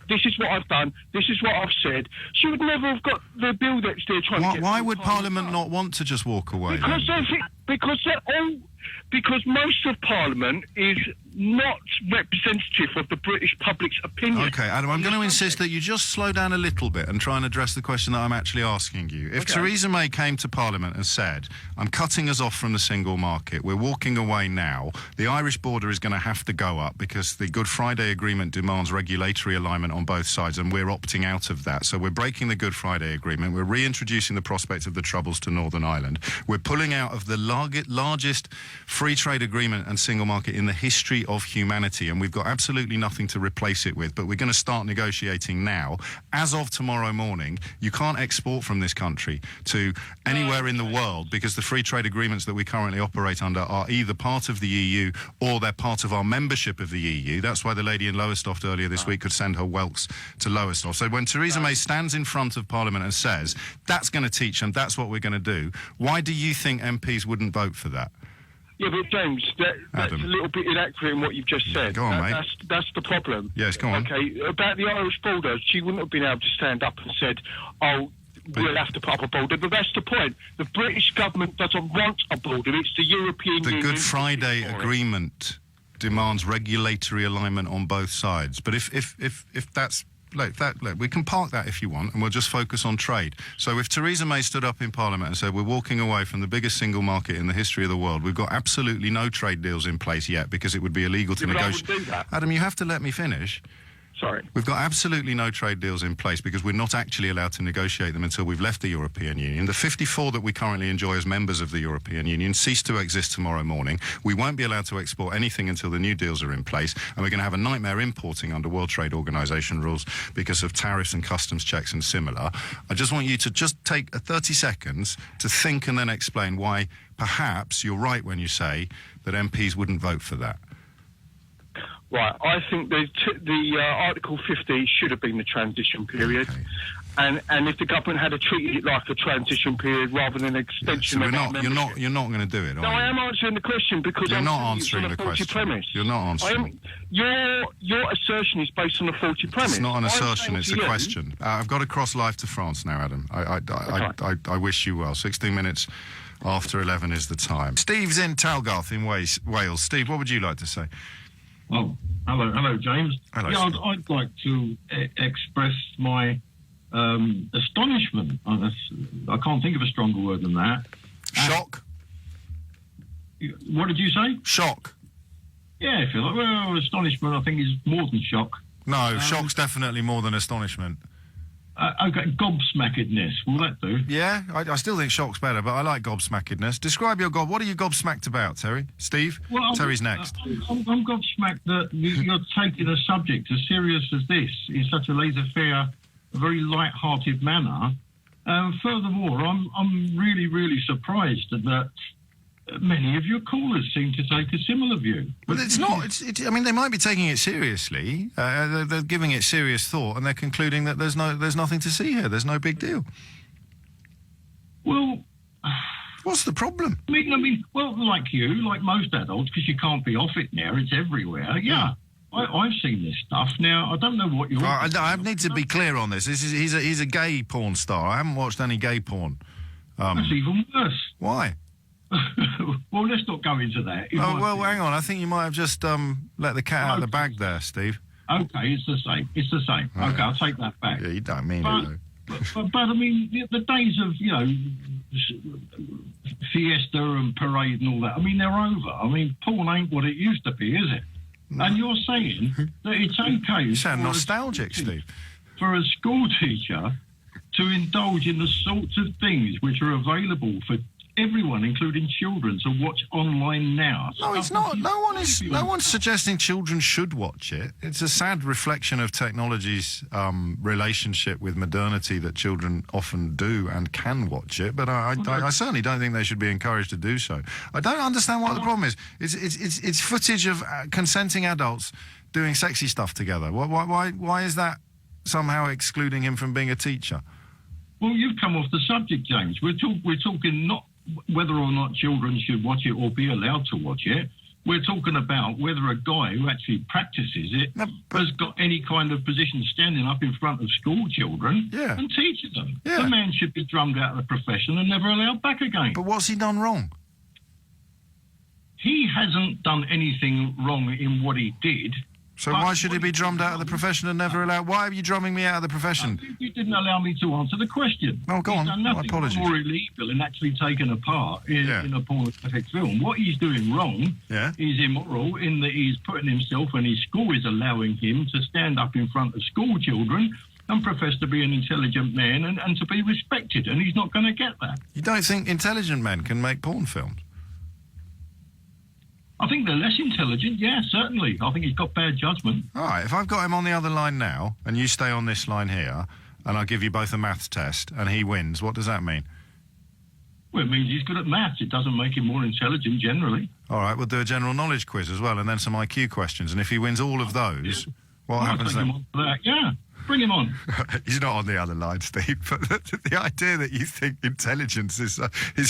"This is what I've done. This is what I've said." She would never have got the bill that they're trying to get. Why would Parliament not want to just walk away? Because most of Parliament is not representative of the British public's opinion. Okay, Adam, I'm going to insist that you just slow down a little bit and try and address the question that I'm actually asking you. If Theresa May came to Parliament and said, I'm cutting us off from the single market, we're walking away now, the Irish border is going to have to go up because the Good Friday Agreement demands regulatory alignment on both sides, and we're opting out of that. So we're breaking the Good Friday Agreement, we're reintroducing the prospect of the Troubles to Northern Ireland, we're pulling out of the largest free trade agreement and single market in the history of humanity, and we've got absolutely nothing to replace it with, but we're going to start negotiating now. As of tomorrow morning, you can't export from this country to anywhere in the world because the free trade agreements that we currently operate under are either part of the EU or they're part of our membership of the EU. That's why the lady in Lowestoft earlier this week could send her whelks to Lowestoft. So when Theresa May stands in front of Parliament and says, that's going to teach them, that's what we're going to do, why do you think MPs wouldn't vote for that? Yeah, but James, that's a little bit inaccurate in what you've just said. Go on, mate. That's the problem. Yes, go on. Okay, about the Irish border, she wouldn't have been able to stand up and said, we'll have to put up a border. But that's the point. The British government doesn't want a border. It's the European Union. The Good Friday Agreement demands regulatory alignment on both sides. But if that's... Look, we can park that if you want, and we'll just focus on trade. So if Theresa May stood up in Parliament and said, we're walking away from the biggest single market in the history of the world, we've got absolutely no trade deals in place yet because it would be illegal to negotiate. I would do that. Adam, you have to let me finish. Sorry. We've got absolutely no trade deals in place because we're not actually allowed to negotiate them until we've left the European Union. The 54 that we currently enjoy as members of the European Union cease to exist tomorrow morning. We won't be allowed to export anything until the new deals are in place, and we're going to have a nightmare importing under World Trade Organization rules because of tariffs and customs checks and similar. I just want you to just take 30 seconds to think and then explain why perhaps you're right when you say that MPs wouldn't vote for that. Right, I think the Article 50 should have been the transition period, and if the government had treated it like a transition period rather than an extension So of our you're not going to do it, No, are I you? am answering the question because You're I'm not saying answering it's on the a faulty question. premise. You're not answering. Your assertion is based on a faulty premise. It's not an I'm assertion, saying it's to a you- question. I've got to cross live to France now, Adam. I wish you well. 16 minutes after 11 is the time. Steve's in Talgarth in Wales. Steve, what would you like to say? Oh, hello, James. Hello, yeah, Steve. I'd like to express my astonishment. I can't think of a stronger word than that. Shock. What did you say? Shock. Yeah, if you like. Well, astonishment, I think, is more than shock. No, shock's definitely more than astonishment. Okay, gobsmackedness. Will that do? Yeah, I still think shock's better, but I like gobsmackedness. Describe your what are you gobsmacked about, Terry? Steve? Well, Terry's next. I'm gobsmacked that you're taking a subject as serious as this in such a laissez-faire, very light-hearted manner. Furthermore, I'm really, really surprised that many of your callers seem to take a similar view. Well, it's not. I mean, they might be taking it seriously. They're giving it serious thought, and they're concluding that there's nothing to see here. There's no big deal. Well, what's the problem? I mean, well, like you, like most adults, because you can't be off it now. It's everywhere. Yeah. I've seen this stuff. Now, I don't know what you're... I need to be clear on this. He's a gay porn star. I haven't watched any gay porn. That's even worse. Why? Well, let's not go into that. Well, hang on. I think you might have just let the cat out of the bag there, Steve. Okay, it's the same. It's the same. Right. Okay, I'll take that back. Yeah, you don't mean it, though. But I mean, the days of, fiesta and parade and all that, I mean, they're over. I mean, porn ain't what it used to be, is it? No. And you're saying that it's okay... You sound nostalgic, Steve. ...for a school teacher to indulge in the sorts of things which are available for everyone, including children, to watch online now. No, it's not. No one's suggesting children should watch it. It's a sad reflection of technology's relationship with modernity that children often do and can watch it. But I certainly don't think they should be encouraged to do so. I don't understand what the problem is. It's footage of consenting adults doing sexy stuff together. Why is that somehow excluding him from being a teacher? Well, you've come off the subject, James. We're talking not whether or not children should watch it or be allowed to watch it. We're talking about whether a guy who actually practices it has got any kind of position standing up in front of school children and teaching them. Yeah. The man should be drummed out of the profession and never allowed back again. But what's he done wrong? He hasn't done anything wrong in what he did. So why should he be drummed out of the profession and never allowed? Why are you drumming me out of the profession? You didn't allow me to answer the question. Oh, go on. He's done nothing Apologies. more illegal in actually taking a part in a pornographic film. What he's doing wrong is immoral in that he's putting himself, and his school is allowing him to stand up in front of school children and profess to be an intelligent man and to be respected, and he's not going to get that. You don't think intelligent men can make porn films? I think they're less intelligent, yeah, certainly. I think he's got bad judgment. All right, if I've got him on the other line now, and you stay on this line here, and I'll give you both a maths test, and he wins, what does that mean? Well, it means he's good at maths. It doesn't make him more intelligent, generally. All right, we'll do a general knowledge quiz as well, and then some IQ questions, and if he wins all of those, what happens then? Him on for that. Yeah, bring him on. He's not on the other line, Steve, but the idea that you think intelligence is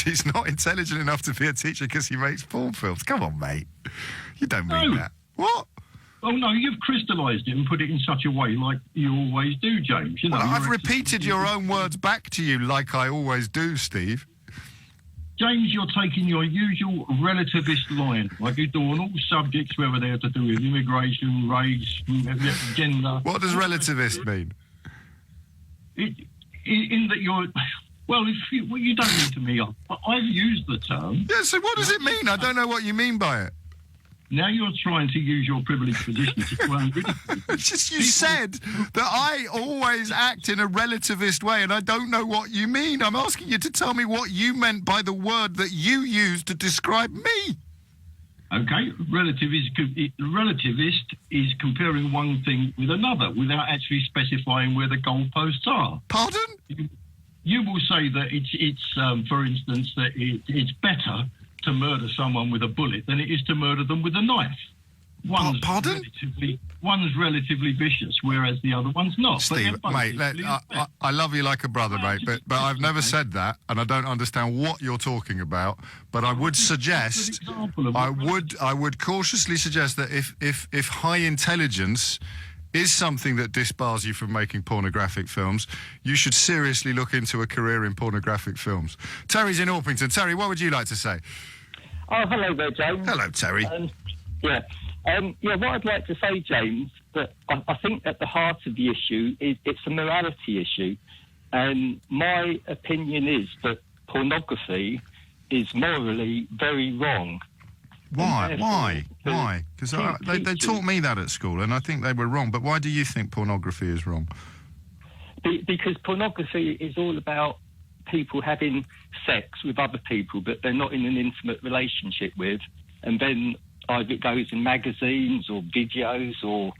he's not intelligent enough to be a teacher because he makes porn films. Come on, mate. You don't mean that. What? Oh, no, you've crystallised it and put it in such a way like you always do, James. You know, well, I've repeated your own words back to you like I always do, Steve. James, you're taking your usual relativist line, like you do on all subjects, whether they're to do with immigration, race, gender. What does relativist mean? In that you're... Well, you don't need to me up, but I've used the term. Yeah, so what does it mean? I don't know what you mean by it. Now you're trying to use your privileged position to try and ridicule. It's just you said that I always act in a relativist way, and I don't know what you mean. I'm asking you to tell me what you meant by the word that you used to describe me. Okay, relativist is comparing one thing with another without actually specifying where the goalposts are. Pardon? You will say that it's for instance, that it's better to murder someone with a bullet than it is to murder them with a knife. one's relatively vicious, whereas the other one's not. Steve, mate, I love you like a brother, mate, but I've never said that, and I don't understand what you're talking about. But I would suggest, I would cautiously suggest that if high intelligence is something that disbars you from making pornographic films, you should seriously look into a career in pornographic films. Terry's in Orpington. Terry, what would you like to say? Oh, hello there, James. Hello, Terry. What I'd like to say, James, that I think at the heart of the issue is it's a morality issue. And my opinion is that pornography is morally very wrong. Why? Because they taught me that at school, and I think they were wrong. But why do you think pornography is wrong? Because pornography is all about people having sex with other people that they're not in an intimate relationship with, and then either it goes in magazines or videos or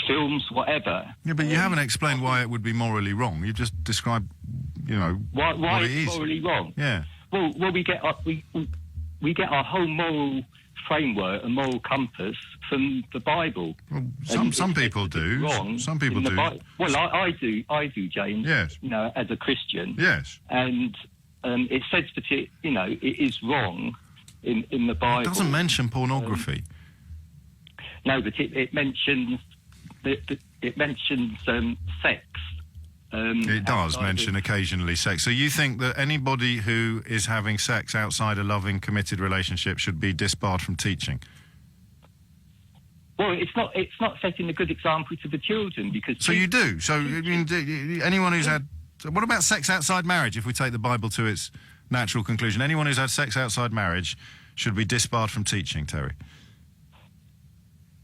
films, whatever. Yeah, but you haven't explained why it would be morally wrong. You've just described, why what it is. It's morally wrong. Yeah. Well, we get our whole moral framework and moral compass from the Bible. Well, some people do. Some people do. Well, I do, James. Yes. As a Christian. Yes. And it says that it is wrong in the Bible. It doesn't mention pornography. No, but it mentions sex. It does mention occasionally sex. So you think that anybody who is having sex outside a loving, committed relationship should be disbarred from teaching? Well, it's not setting a good example to the children because. So you do. So I mean, anyone who's had. What about sex outside marriage? If we take the Bible to its natural conclusion, anyone who's had sex outside marriage should be disbarred from teaching, Terry.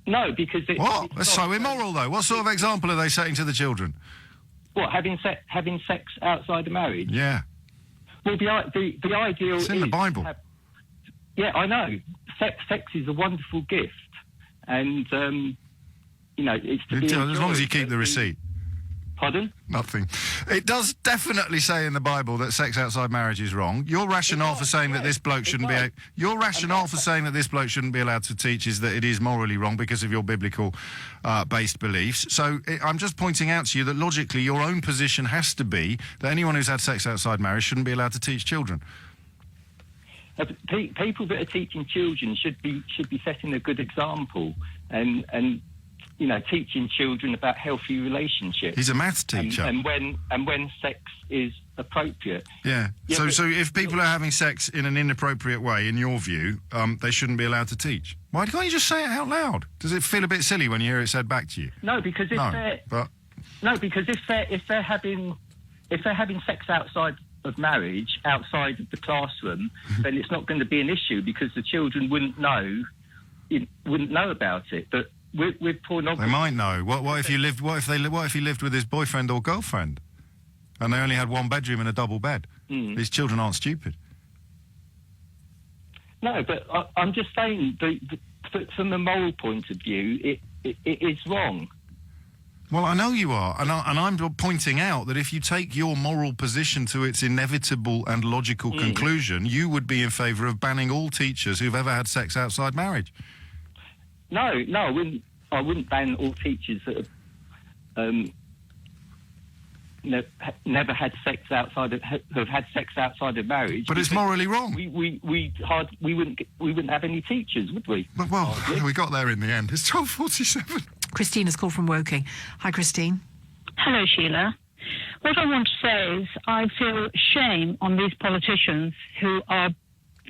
No, because what? That's so immoral, though. What sort of example are they setting to the children? What, having sex outside of marriage? Yeah. Well, the ideal it's in the Bible. Yeah, I know. Sex is a wonderful gift, and it's to be enjoyed. As long as you keep the receipt. Pardon? Nothing. It does definitely say in the Bible that sex outside marriage is wrong. Your rationale for saying that this bloke shouldn't be... Your rationale for saying that this bloke shouldn't be allowed to teach is that it is morally wrong because of your biblical based beliefs. So I'm just pointing out to you that logically your own position has to be that anyone who's had sex outside marriage shouldn't be allowed to teach children. People that are teaching children should be setting a good example and teaching children about healthy relationships. He's a maths teacher. And when sex is appropriate. Yeah. So if people are having sex in an inappropriate way, in your view, they shouldn't be allowed to teach. Why can't you just say it out loud? Does it feel a bit silly when you hear it said back to you? No, because if they're having sex outside of marriage, outside of the classroom, then it's not going to be an issue because the children wouldn't know about it. But with pornography, they might know. What if he lived with his boyfriend or girlfriend, and they only had one bedroom and a double bed? These children aren't stupid. No, but I'm just saying that from a moral point of view, it is wrong. Well, I know you are, and I'm pointing out that if you take your moral position to its inevitable and logical conclusion, you would be in favour of banning all teachers who've ever had sex outside marriage. No, I wouldn't ban all teachers that have never had sex outside of have had sex outside of marriage. But it's morally wrong. We wouldn't have any teachers, would we? Well, we got there in the end. It's 12:47. Christina's called from Woking. Hi, Christine. Hello, Sheila. What I want to say is I feel shame on these politicians who are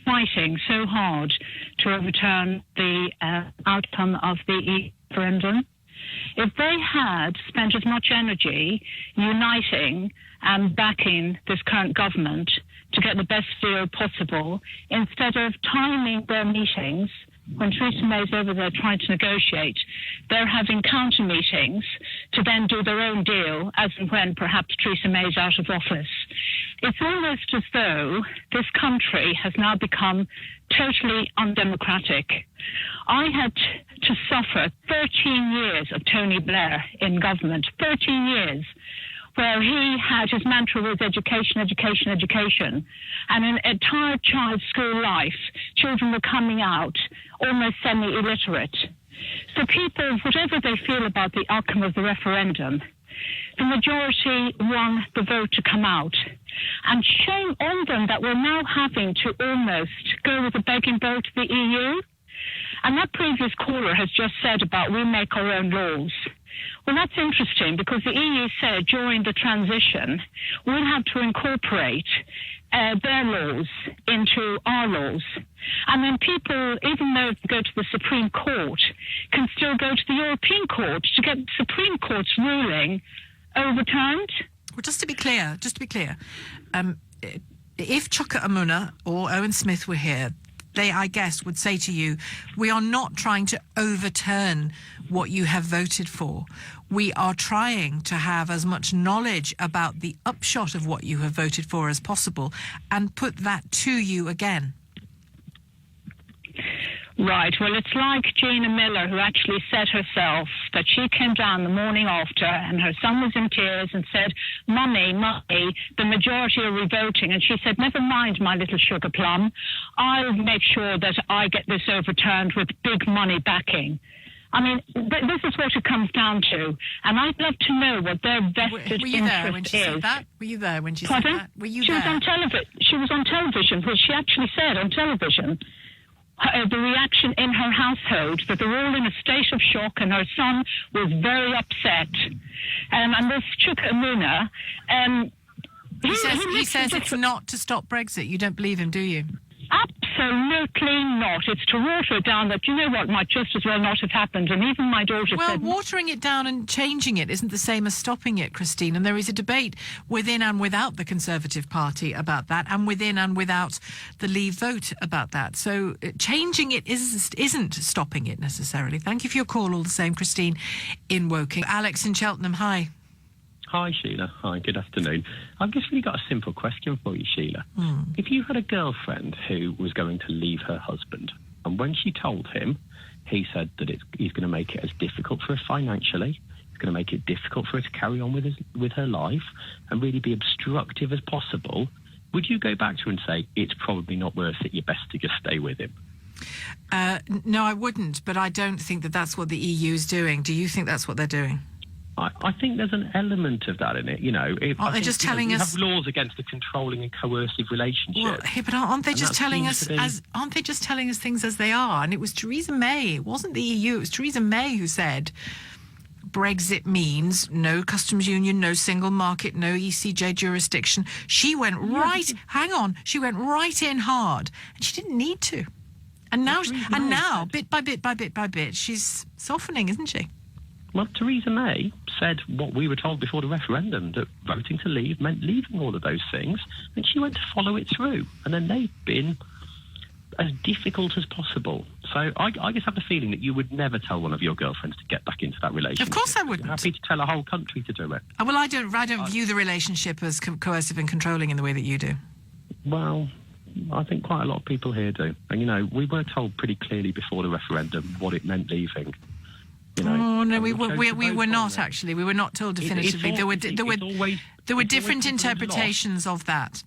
fighting so hard to overturn the outcome of the referendum. If they had spent as much energy uniting and backing this current government to get the best deal possible, instead of timing their meetings, when Theresa May's over there trying to negotiate, they're having counter meetings to then do their own deal as and when perhaps Theresa May's out of office. It's almost as though this country has now become totally undemocratic. I had to suffer 13 years of Tony Blair in government, 13 years, where he had his mantra was education, education, education. And an entire child's school life, children were coming out almost semi-illiterate. So people, whatever they feel about the outcome of the referendum, the majority won the vote to come out. And shame on them that we're now having to almost go with a begging bowl to the EU. And that previous caller has just said about we make our own laws. Well, that's interesting because the EU said during the transition we'll have to incorporate their laws into our laws. And then people, even though they go to the Supreme Court, can still go to the European Court to get the Supreme Court's ruling overturned. Well, just to be clear, if Chuka Umunna or Owen Smith were here, they, I guess, would say to you, we are not trying to overturn what you have voted for. We are trying to have as much knowledge about the upshot of what you have voted for as possible and put that to you again. Right. Well, it's like Gina Miller, who actually said herself that she came down the morning after and her son was in tears and said, Mummy, the majority are revoting. And she said, never mind, my little sugar plum. I'll make sure that I get this overturned with big money backing. I mean, this is what it comes down to. And I'd love to know what their vested Were you there when she said that? Were you there when she said that? Were you there? She was on television, which she actually said on television. The reaction in her household, that they're all in a state of shock and her son was very upset. And this Chuka Umunna... He says it's not to stop Brexit. You don't believe him, do you? Absolutely not. It's to water it down that, you know what, might just as well not have happened. And even my daughter said... Well, watering it down and changing it isn't the same as stopping it, Christine. And there is a debate within and without the Conservative Party about that, and within and without the Leave vote about that. So changing it isn't stopping it necessarily. Thank you for your call all the same, Christine in Woking. Alex in Cheltenham, hi. Hi, Sheila. Hi, good afternoon. I've just really got a simple question for you, Sheila. If you had a girlfriend who was going to leave her husband, and when she told him, he said that he's going to make it as difficult for her financially, he's going to make it difficult for her to carry on with her life, and really be obstructive as possible, would you go back to her and say, it's probably not worth it, you're best to just stay with him? No, I wouldn't, but I don't think that that's what the EU is doing. Do you think that's what they're doing? I think there's an element of that in it, you know. Aren't they just telling us... We have laws against the controlling and coercive relationship. Well, but aren't they just telling us things as they are? And it was Theresa May. It wasn't the EU. It was Theresa May who said Brexit means no customs union, no single market, no ECJ jurisdiction. She went she went right in hard, and she didn't need to. And now, bit by bit, she's softening, isn't she? Well, Theresa May said what we were told before the referendum, that voting to leave meant leaving all of those things, and she went to follow it through. And then they've been as difficult as possible. So I just have the feeling that you would never tell one of your girlfriends to get back into that relationship. Of course I wouldn't. You're happy to tell a whole country to do it. Well, I don't view the relationship as coercive and controlling in the way that you do. Well, I think quite a lot of people here do. And, you know, we were told pretty clearly before the referendum what it meant leaving. You know, oh no, we were not actually. We were not told definitively. There were different interpretations of that,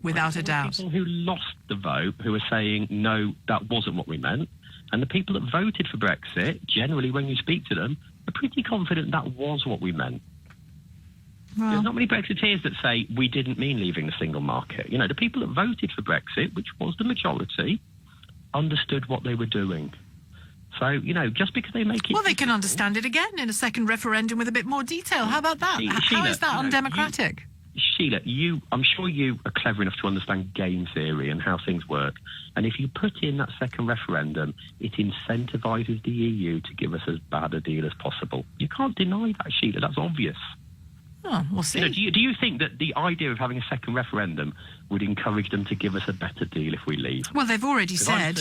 without a doubt. People who lost the vote who are saying no, that wasn't what we meant, and the people that voted for Brexit, generally, when you speak to them, are pretty confident that was what we meant. Well, there's not many Brexiteers that say we didn't mean leaving the single market. You know, the people that voted for Brexit, which was the majority, understood what they were doing. So, you know, just because they make it... Well, they can understand it again in a second referendum with a bit more detail. How about that? How is that undemocratic? Sheila, I'm sure you are clever enough to understand game theory and how things work. And if you put in that second referendum, it incentivises the EU to give us as bad a deal as possible. You can't deny that, Sheila. That's obvious. Oh, we'll see. You know, do you think that the idea of having a second referendum would encourage them to give us a better deal if we leave? Well, they've already said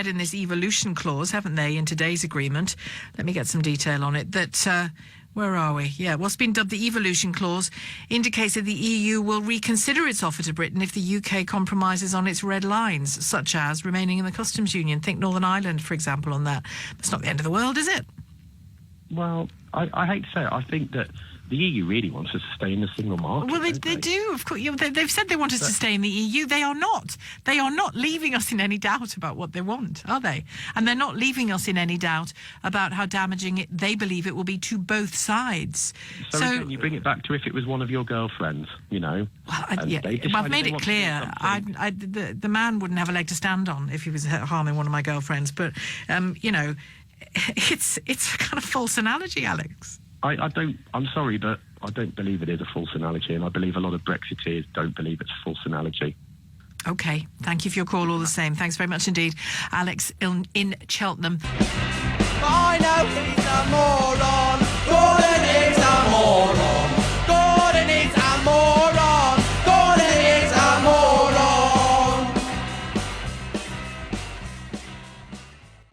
in this evolution clause, haven't they, in today's agreement? Let me get some detail on it. That where are we? Yeah, what's been dubbed the evolution clause indicates that the EU will reconsider its offer to Britain if the UK compromises on its red lines, such as remaining in the customs union. Think Northern Ireland, for example, on that. That's not the end of the world, is it? Well, I hate to say it. I think that the EU really wants us to stay in the single market. Well, they do, of course. They've said they want us to stay in the EU. They are not. They are not leaving us in any doubt about what they want, are they? And they're not leaving us in any doubt about how damaging they believe it will be to both sides. So again, you bring it back to if it was one of your girlfriends, you know. Well, I've made it clear. The man wouldn't have a leg to stand on if he was harming one of my girlfriends. But, you know, it's a kind of false analogy, Alex. I'm sorry, but I don't believe it is a false analogy, and I believe a lot of Brexiteers don't believe it's a false analogy. OK, thank you for your call all the same. Thanks very much indeed. Alex in Cheltenham. I know he's a moron.